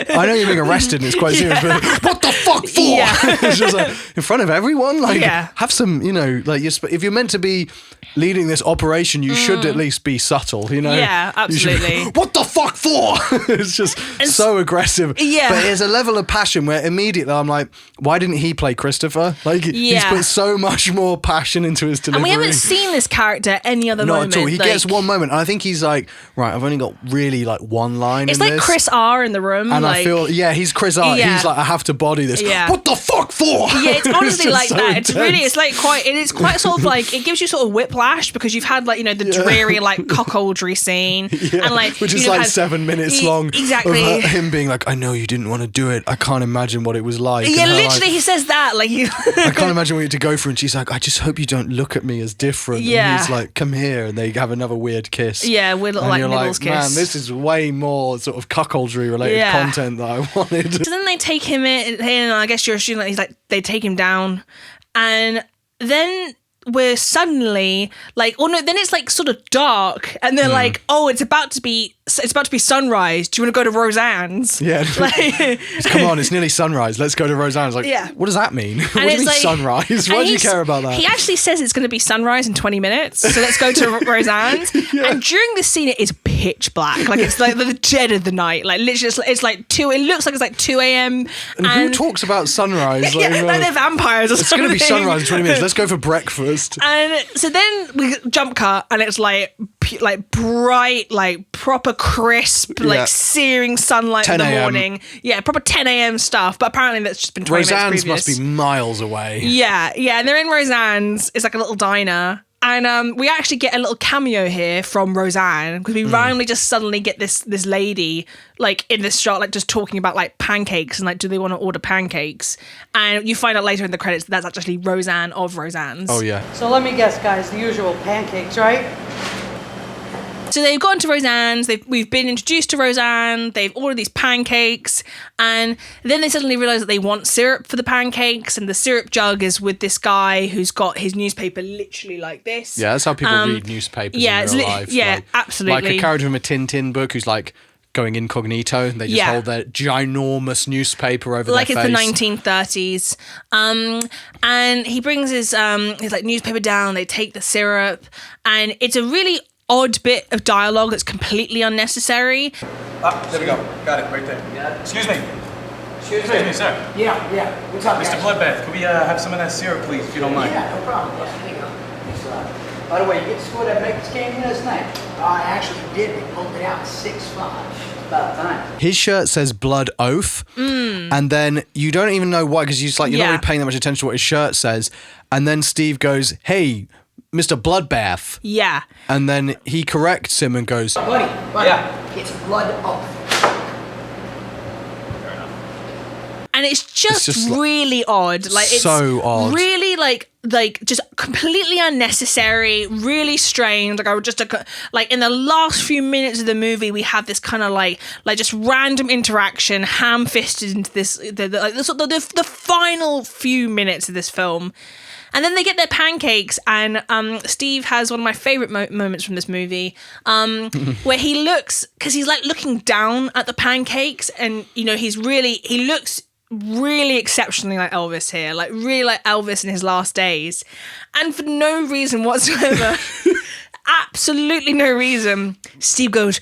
I know you're being arrested and it's quite serious, but what the fuck for? Yeah. It's just like, in front of everyone? Like, have some, like, if you're meant to be leading this operation, you should at least be subtle, Yeah, absolutely. What the fuck for? It's just so so aggressive. Yeah. But there's a level of passion where immediately I'm like, why didn't he play Christopher? Like, he's put so much more passion into his delivery. And we haven't seen this character any other Not moment. at all. He gets one moment, and I think he's like, right, I've only got really like one line. It's in like this. Chris R in the room. And like, I feel, he's Chris R. Yeah. He's like, I have to body this. Yeah. What the fuck for? Yeah, it's honestly just like so that. It's really, intense. it's like it's quite sort of like, it gives you sort of whiplash because you've had like, the dreary like cuckoldry scene. And like, which is like 7 minutes long. Exactly. Of him being like, I know you didn't want to do it. I can't imagine what it was like. Yeah, And her, literally like, he says that. Like, I can't imagine what you had to go through. And she's like, I just hope you don't look at me as different. Yeah. And he's like, come here. And they have another weird kiss. Yeah, weird little and like you're nibbles like, kiss. man, this is way more sort of cuckoldry related content that I wanted. So then they take him in, and I guess you're assuming that he's like, they take him down, and then we're suddenly like, oh no, then it's like sort of dark, and they're like, oh, it's about to be sunrise. Do you want to go to Roseanne's? Yeah. Like, Come on, it's nearly sunrise. Let's go to Roseanne's. Like, Yeah. what does that mean? What do you it's mean like- sunrise? and Why do you he's- care about that? He actually says it's going to be sunrise in 20 minutes, so let's go to Roseanne's. And during this scene, it is pitch black. Like, it's like the dead of the night. Like, literally, it's like 2, it looks like it's like 2 a.m. And who talks about sunrise? Yeah, like they're vampires or it's something. going to be sunrise in 20 minutes. Let's go for breakfast. And so then we jump cut, and it's like bright, like proper crisp, like searing sunlight in 10 the a.m. morning. Yeah, proper 10 a.m. stuff. But apparently that's just been 20 minutes Roseanne's previous. must be miles away. Yeah, and they're in Roseanne's. It's like a little diner. And we actually get a little cameo here from Roseanne because we randomly just suddenly get this lady like in this shot, like just talking about like pancakes and like, do they want to order pancakes? And you find out later in the credits that that's actually Roseanne of Roseanne's. Oh yeah. So let me guess, guys, the usual pancakes, right? So they've gone to Roseanne's, we've been introduced to Roseanne, they've ordered these pancakes, and then they suddenly realise that they want syrup for the pancakes, and the syrup jug is with this guy who's got his newspaper literally like this. Yeah, that's how people read newspapers in real life. Yeah, like, absolutely. Like a character from a Tintin book who's like going incognito, and they just hold their ginormous newspaper over like their it's face. the 1930s. And he brings his like newspaper down, they take the syrup, and it's a really odd bit of dialogue that's completely unnecessary. There we go. Got it, right there. Excuse me. Excuse me, sir. Yeah. What's up, Mr. Bloodbath, could we have some of that syrup, please, if you don't mind? Yeah, no problem. By the way, you get to score that Vegas game last night? I actually did. They pulled it out 6-5. About time. His shirt says Blood Oath, and then you don't even know why, because you're not really paying that much attention to what his shirt says. And then Steve goes, "Hey, Mr. Bloodbath." Yeah. And then he corrects him and goes, Buddy, it's Blood Oath. And it's just really odd. Like, it's so odd. Really like just completely unnecessary, really strange. Like, I would just like in the last few minutes of the movie, we have this kind of like just random interaction, ham-fisted into this the final few minutes of this film. And then they get their pancakes, and Steve has one of my favorite moments from this movie, where he looks, because he's like looking down at the pancakes, and he looks really exceptionally like Elvis here, like really like Elvis in his last days, and for no reason whatsoever, absolutely no reason, Steve goes,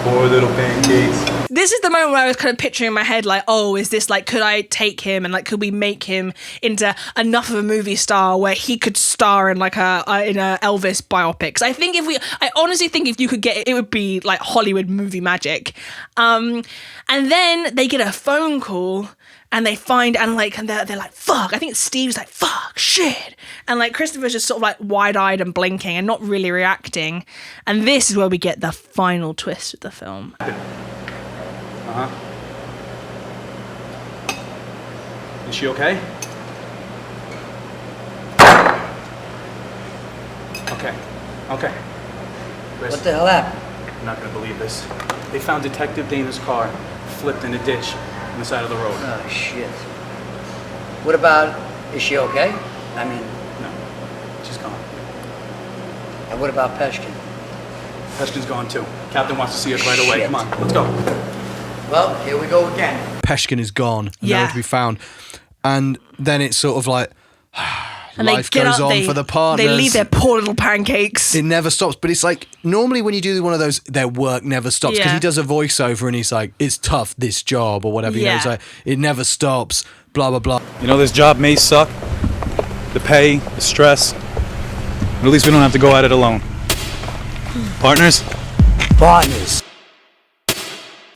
Poor little pancakes. This is the moment where I was kind of picturing in my head, like, oh, is this like, could I take him and like, could we make him into enough of a movie star where he could star in like in a Elvis biopic? Because I honestly think if you could get it, it would be like Hollywood movie magic. And then they get a phone call. And they find, and they're like, fuck. I think Steve's like, fuck, shit. And like Christopher's just sort of like wide-eyed and blinking and not really reacting. And this is where we get the final twist of the film. Uh-huh. Is she okay? Okay. Chris, What the hell happened? you're not gonna believe this. They found Detective Dana's car flipped in a ditch on the side of the road. Oh, shit. What about, is she okay? I mean... No, she's gone. And what about Peshkin? Peshkin's gone too. Captain wants to see us right away. Shit. Come on, let's go. Well, here we go again. Peshkin is gone, nowhere to be found. And then it's sort of like, And life they get goes up, on for the partners. They leave their poor little pancakes. It never stops. But it's like, normally when you do one of those, their work never stops. Because Yeah. he does a voiceover and he's like, it's tough, this job, or whatever. You know, Yeah. he's like, it never stops, blah, blah, blah. You know, this job may suck. The pay, the stress. But at least we don't have to go at it alone. Partners? Partners.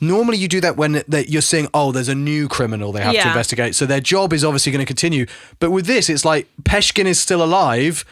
Normally you do that when you're seeing, oh, there's a new criminal they have to Yeah. investigate. So their job is obviously going to continue. But with this, it's like Peshkin is still alive.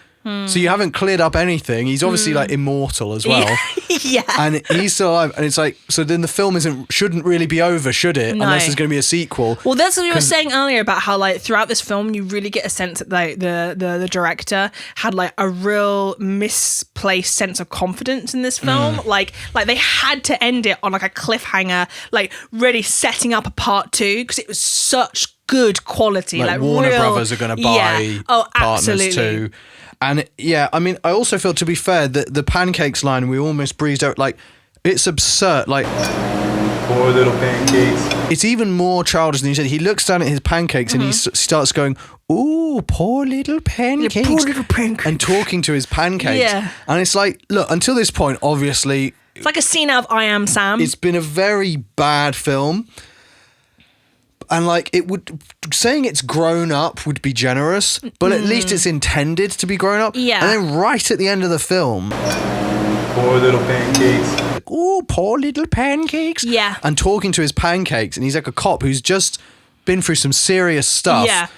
So you haven't cleared up anything. He's obviously like immortal as well. Yeah. And he's still alive. And it's like, so then the film shouldn't really be over, should it? No. Unless there's going to be a sequel. Well, that's what you were 'Cause- saying earlier about how, like, throughout this film, you really get a sense that like the director had like a real misplaced sense of confidence in this film. Like they had to end it on like a cliffhanger, like really setting up a part 2 because it was such good quality. Like Warner real, Brothers are going to buy yeah. Oh, Partners absolutely. too. And yeah, I mean, I also feel, to be fair, that the pancakes line we almost breezed out. Like, it's absurd. Like, Poor little pancakes. it's even more childish than you said. He looks down at his pancakes and he starts going, "Ooh, poor little pancakes," poor little pancakes. and talking to his pancakes. Yeah. And it's like, look, until this point, obviously, It's like a scene out of I Am Sam. it's been a very bad film. And like, saying it's grown up would be generous, but at least it's intended to be grown up. Yeah. And then right at the end of the film, Poor little pancakes. oh, poor little pancakes. Yeah. And talking to his pancakes, and he's like a cop who's just been through some serious stuff. Yeah.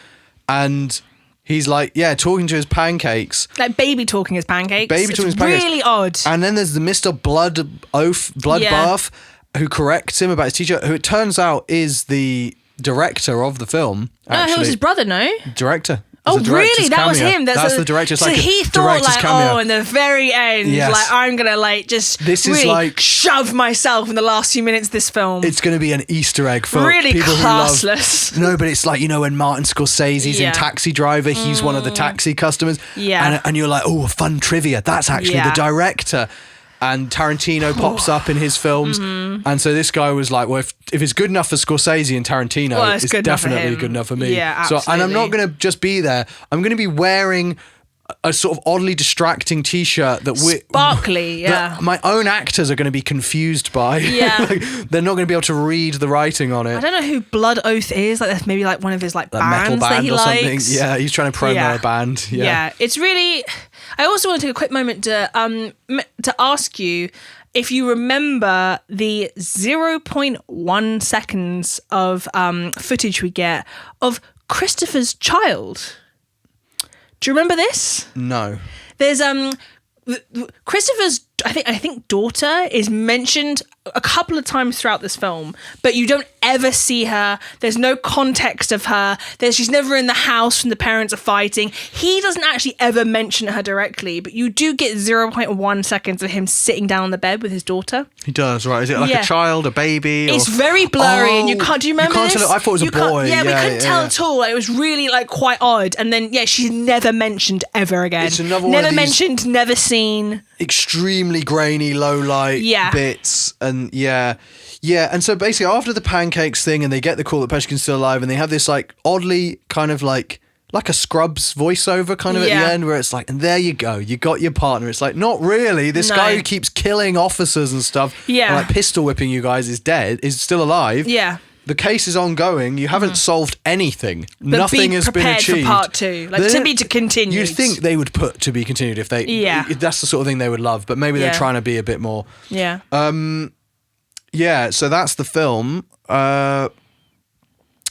And he's like, yeah, talking to his pancakes. like baby talking his pancakes. Baby talking his pancakes. Really odd. And then there's the Mr. Bloodbath who corrects him about his teacher, who it turns out is the director of the film. No, it was his brother, no? Director. Oh, It's the director's really? That was cameo. him. That's the director. It's So like a he thought, director's like, cameo. oh, in the very end, Yes. like, I'm going to, like, just This is really like- shove myself in the last few minutes of this film. It's going to be an Easter egg for Really people classless. who love. No, but it's like, you know, when Martin Scorsese's Yeah. in Taxi Driver, he's one of the taxi customers. Yeah. And you're like, oh, fun trivia. That's actually Yeah. the director. And Tarantino pops up in his films. Mm-hmm. And so this guy was like, well, if it's good enough for Scorsese and Tarantino, Well, it's it's good enough for definitely him. good enough for me. Yeah, So, and I'm not absolutely. going to just be there. I'm going to be wearing a sort of oddly distracting t-shirt that Sparkly, yeah. that my own actors are going to be confused by. Yeah. Like, they're not going to be able to read the writing on it. I don't know who Blood Oath is. Like, that's maybe like one of his like That bands metal that band he or likes. something. Yeah, he's trying to promo Yeah. a band. Yeah. It's really. I also want to take a quick moment to ask you if you remember the 0.1 seconds of footage we get of Christopher's child. Do you remember this? No. There's Christopher's I think daughter is mentioned a couple of times throughout this film, but you don't ever see her. There's no context of her. She's never in the house when the parents are fighting. He doesn't actually ever mention her directly, but you do get 0.1 seconds of him sitting down on the bed with his daughter. He does, right? Is it like Yeah. a child, a baby? It's or... very blurry, and you Oh, can't. Do you remember can't this? tell it- I thought it was a You can't- boy. Yeah, we Yeah, couldn't yeah, tell yeah. at all. Like, it was really like quite odd. And then she's never mentioned ever again. It's another one never of these- mentioned, never seen. Extremely grainy, low light Yeah. bits. And yeah. And so basically after the pancakes thing and they get the call that Peshkin's still alive and they have this like oddly kind of like a Scrubs voiceover kind of at Yeah. the end where it's like, and there you go, you got your partner. It's like, not really. This No. guy who keeps killing officers and stuff, Yeah. and, like pistol whipping you guys is still alive. Yeah. The case is ongoing. You haven't solved anything. But Nothing be has been prepared achieved. for part 2. Like, to be continued. You'd think they would put to be continued if they. Yeah. That's the sort of thing they would love, but maybe Yeah. they're trying to be a bit more. Yeah. Yeah. So that's the film.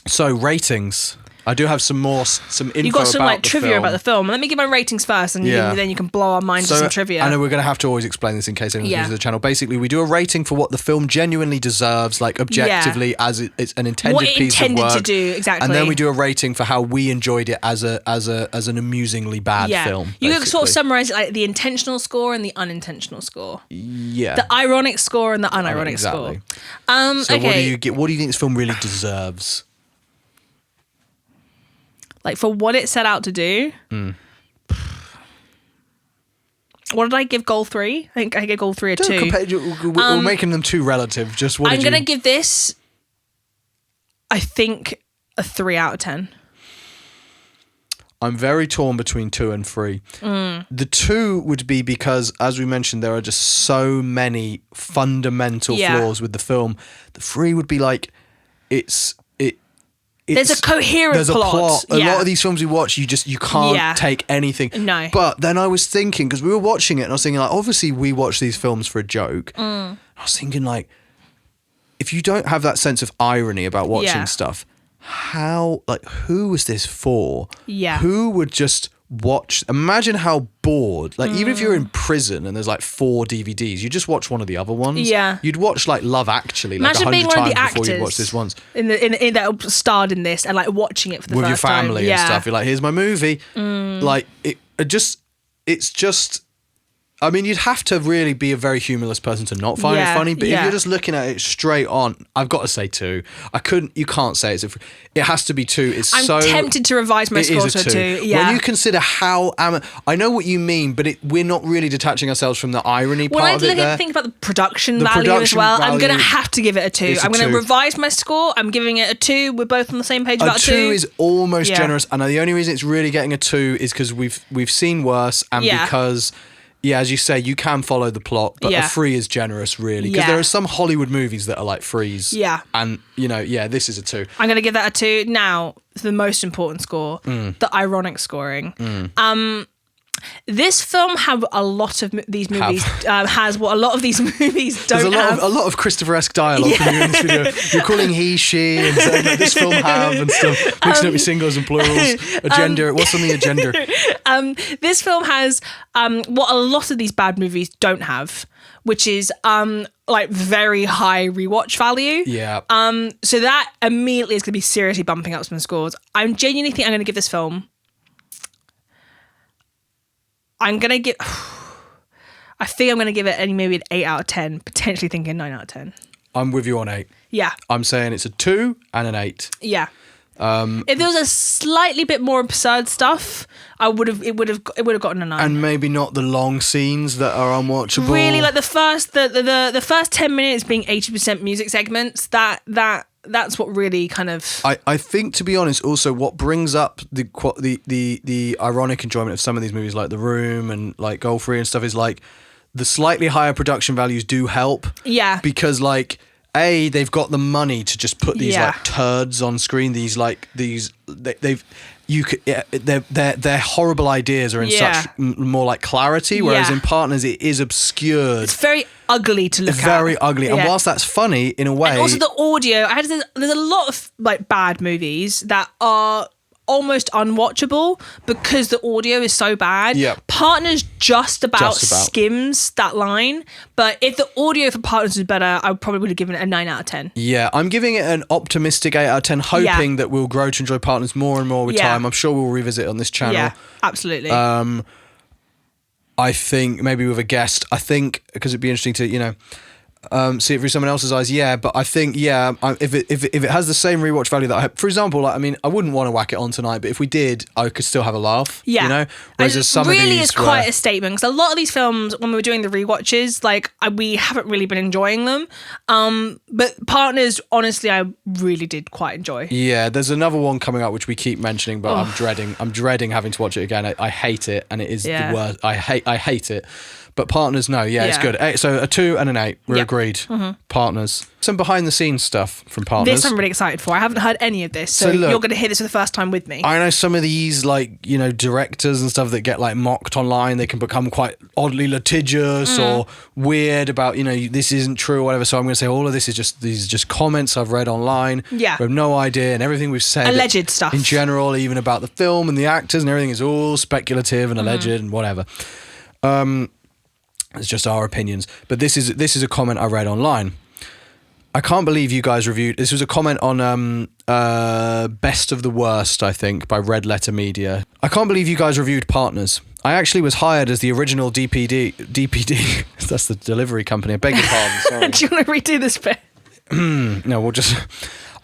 So ratings. I do have some info. You've got some about like the trivia film. about the film. Let me give my ratings first, and Yeah. then you can blow our minds with some trivia. I know we're going to have to always explain this in case anyone's Yeah. new to the channel. Basically, we do a rating for what the film genuinely deserves, like objectively, as it's an intended What it piece intended of to work. do, exactly. And then we do a rating for how we enjoyed it as an amusingly bad film. You can sort of basically. summarize it like the intentional score and the unintentional score. Yeah. The ironic score and the unironic Exactly. score. So Okay. what do you think this film really deserves? Like, for what it set out to do. What did I give goal 3? I think I gave goal 3 a 2. We're making them too relative. Just what I'm did you... going to give this, I think, a 3 out of 10. I'm very torn between 2 and 3. The 2 would be because, as we mentioned, there are just so many fundamental flaws with the film. The 3 would be like, there's a coherent plot. A lot of these films we watch, you can't take anything. No. But then I was thinking, because we were watching it, and I was thinking, like, obviously we watch these films for a joke. I was thinking, like, if you don't have that sense of irony about watching stuff, who was this for? Yeah. Who would just watch? Imagine how bored. Like, even if you're in prison and there's like 4 DVDs, you just watch one of the other ones. Yeah. You'd watch like Love Actually like Imagine 100 being one of times the before you'd actors watch this once. in that starred in this and like watching it for the with your first time. family and stuff. You're like, here's my movie. Like it's just. I mean, you'd have to really be a very humorless person to not find it funny. But if you're just looking at it straight on, I've got to say 2. You can't say it has to be 2. I'm tempted to revise my score to a 2. Yeah. When you consider how I know what you mean, but we're not really detaching ourselves from the irony part of it. When I think about the production value as well, I'm going to have to give it a 2. I'm going to revise my score. I'm giving it a 2. We're both on the same page about a 2. 2 is almost generous, and the only reason it's really getting a 2 is because we've seen worse, and because. Yeah, as you say, you can follow the plot, but a 3 is generous, really. Because there are some Hollywood movies that are like 3s. Yeah. And, this is a 2. I'm going to give that a 2. Now, the most important score, the ironic scoring. This film have a lot of these movies has what a lot of these movies don't have. A lot of Christopher-esque dialogue from you in this video. You're calling he, she, and saying that this film have and stuff, mixing up your singles and plurals. Agenda. What's on the agenda? This film has what a lot of these bad movies don't have, which is like very high rewatch value. Yeah. So that immediately is going to be seriously bumping up some scores. I genuinely think I'm going to give this film. I think I'm going to give it maybe an 8 out of 10, potentially thinking 9 out of 10. I'm with you on 8. Yeah. I'm saying it's a 2 and an 8. Yeah. If there was a slightly bit more absurd stuff, it would have gotten a 9. And maybe not the long scenes that are unwatchable. Really, like the first 10 minutes being 80% music segments, that's what really kind of. I think, to be honest, also what brings up the ironic enjoyment of some of these movies, like The Room and like Goal Free and stuff, is like the slightly higher production values do help. Yeah. Because like. They've got the money to just put these like turds on screen. Their horrible ideas are in such more like clarity, whereas in Partners it is obscured. It's very ugly to look at. Very ugly, and whilst that's funny in a way, and also the audio. There's a lot of like bad movies that are almost unwatchable because the audio is so bad. Yeah. Partners just about skims that line, but if the audio for Partners was better, I probably would have given it a 9 out of 10. Yeah, I'm giving it an optimistic 8 out of 10, hoping that we'll grow to enjoy Partners more and more with time. I'm sure we'll revisit it on this channel. Yeah, absolutely. I think maybe with a guest, because it'd be interesting to, see it through someone else's eyes, but I think, if it has the same rewatch value that I have, for example, like, I mean, I wouldn't want to whack it on tonight, but if we did, I could still have a laugh, whereas there's some really of these is quite a statement, because a lot of these films, when we were doing the rewatches, like, we haven't really been enjoying them, but Partners, honestly, I really did quite enjoy. Yeah, there's another one coming up which we keep mentioning, but I'm dreading having to watch it again. I hate it, and it is the worst. I hate it. But Partners, no, it's good. So a 2 and an 8, we're agreed. Mm-hmm. Partners. Some behind the scenes stuff from Partners. This I'm really excited for. I haven't heard any of this, so look, you're going to hear this for the first time with me. I know some of these, like, directors and stuff that get like mocked online, they can become quite oddly litigious or weird about, this isn't true or whatever. So I'm going to say all of this is just comments I've read online. Yeah. We have no idea, and everything we've said. Alleged stuff. In general, even about the film and the actors and everything is all speculative and alleged and whatever. It's just our opinions. But this is a comment I read online. I can't believe you guys reviewed... This was a comment on Best of the Worst, I think, by Red Letter Media. I can't believe you guys reviewed Partners. I actually was hired as the original DPD. That's the delivery company. I beg your pardon. Sorry. Do you want to redo this bit? No, we'll just...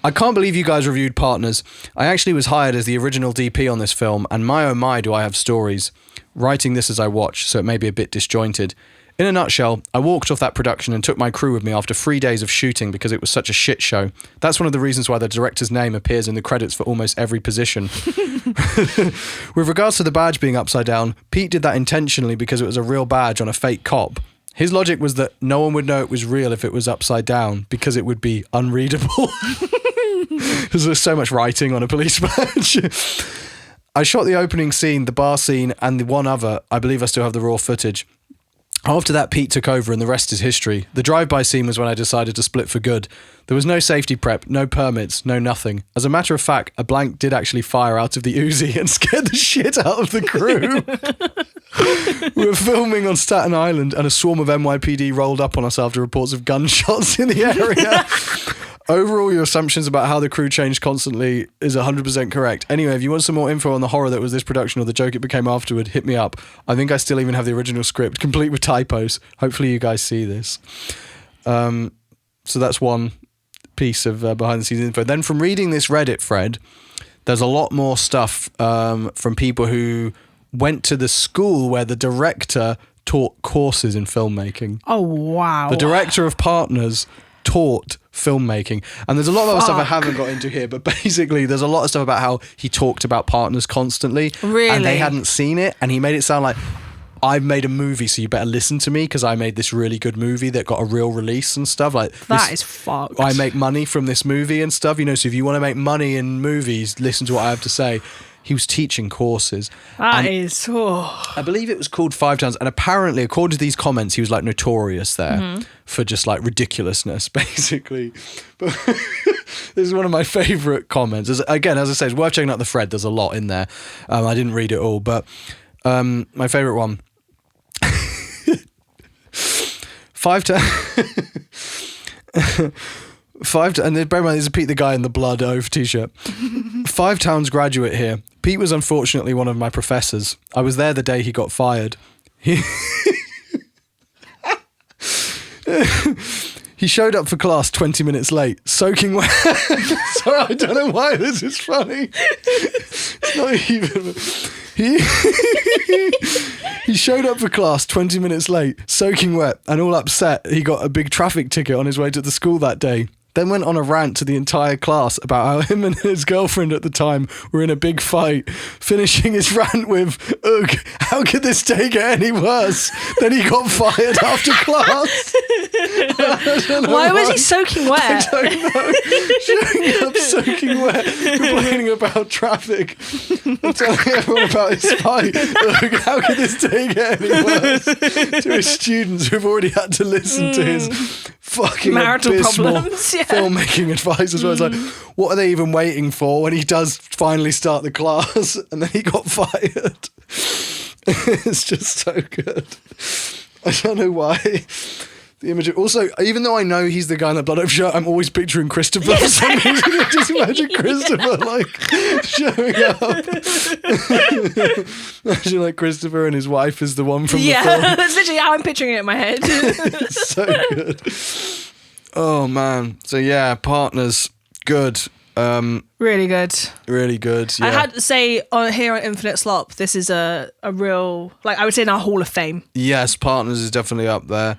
I can't believe you guys reviewed Partners. I actually was hired as the original DP on this film, and my oh my do I have stories. Writing this as I watch, so it may be a bit disjointed. In a nutshell, I walked off that production and took my crew with me after 3 days of shooting because it was such a shit show. That's one of the reasons why the director's name appears in the credits for almost every position. With regards to the badge being upside down, Pete did that intentionally because it was a real badge on a fake cop. His logic was that no one would know it was real if it was upside down because it would be unreadable. Because there's so much writing on a police badge. I shot the opening scene, the bar scene, and the one other. I believe I still have the raw footage. After that, Pete took over and the rest is history. The drive-by scene was when I decided to split for good. There was no safety prep, no permits, no nothing. As a matter of fact, a blank did actually fire out of the Uzi and scared the shit out of the crew. We were filming on Staten Island and a swarm of NYPD rolled up on us after reports of gunshots in the area. Overall, your assumptions about how the crew changed constantly is 100% correct. Anyway, if you want some more info on the horror that was this production or the joke it became afterward, hit me up. I think I still even have the original script, complete with typos. Hopefully you guys see this. So that's one piece of behind the scenes info. Then from reading this Reddit thread, there's a lot more stuff from people who went to the school where the director taught courses in filmmaking. Oh, wow. The director of Partners taught filmmaking, and there's a lot of other stuff I haven't got into here, but basically there's a lot of stuff about how he talked about Partners constantly. Really? And they hadn't seen it, and he made it sound like, I've made a movie, so you better listen to me because I made this really good movie that got a real release and stuff. Like that is fucked. I make money from this movie and stuff, so if you want to make money in movies, listen to what I have to say. He was teaching courses. That is... Oh. I believe it was called 5 Towns. And apparently, according to these comments, he was like notorious there for just like ridiculousn's, basically. But this is one of my favourite comments. Again, as I say, it's worth checking out the thread. There's a lot in there. I didn't read it all, but my favourite one. 5 Towns... and bear in mind, this is Pete the Guy in the Blood Oath t-shirt. 5 Towns graduate here. Pete was unfortunately one of my professors. I was there the day he got fired. He showed up for class 20 minutes late, soaking wet. Sorry, I don't know why this is funny. It's not even... He showed up for class 20 minutes late, soaking wet, and all upset he got a big traffic ticket on his way to the school that day. Then went on a rant to the entire class about how him and his girlfriend at the time were in a big fight, finishing his rant with, "Ugh, how could this day get any worse?" Then he got fired after class. Why was he soaking wet? I don't know. Showing up soaking wet, complaining about traffic. I'm telling everyone about his fight. Ugh, how could this day get any worse? To his students who've already had to listen to his fucking marital abysmal problems, yeah. filmmaking advice as well. It's like, what are they even waiting for when he does finally start the class and then he got fired? It's just so good. I don't know why. The image also, even though I know he's the guy in the blood oath shirt, I'm always picturing Christopher for some reason. I just imagine Christopher like showing up. Imagine like Christopher and his wife is the one from the film. Yeah, that's literally how I'm picturing it in my head. It's so good. Oh man. So yeah, Partners, good. Really good. Really good. Yeah. I had to say here on Infinite Slop, this is a real, like I would say in our Hall of Fame. Yes, Partners is definitely up there.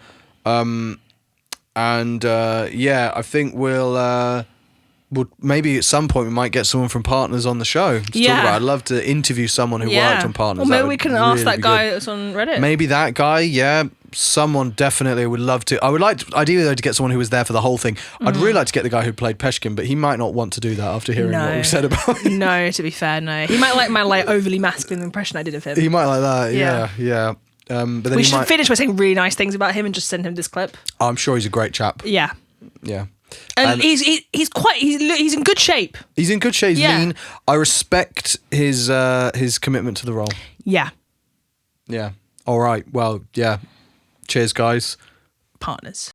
I think we'll maybe at some point we might get someone from Partners on the show to talk about. I'd love to interview someone who worked on Partners. Or maybe we can ask that guy that's on Reddit. Maybe that guy, yeah. Someone definitely would love to. I would like to, ideally though, to get someone who was there for the whole thing. I'd really like to get the guy who played Peshkin, but he might not want to do that after hearing what we've said about him. No, to be fair, no. He might like my overly masculine impression I did of him. He might like that, yeah. But then we should finish by saying really nice things about him and just send him this clip. I'm sure he's a great chap. Yeah. Yeah. And he's in good shape. He's in good shape. He's lean. I respect his commitment to the role. Yeah. Yeah. All right. Well, yeah. Cheers, guys. Partners.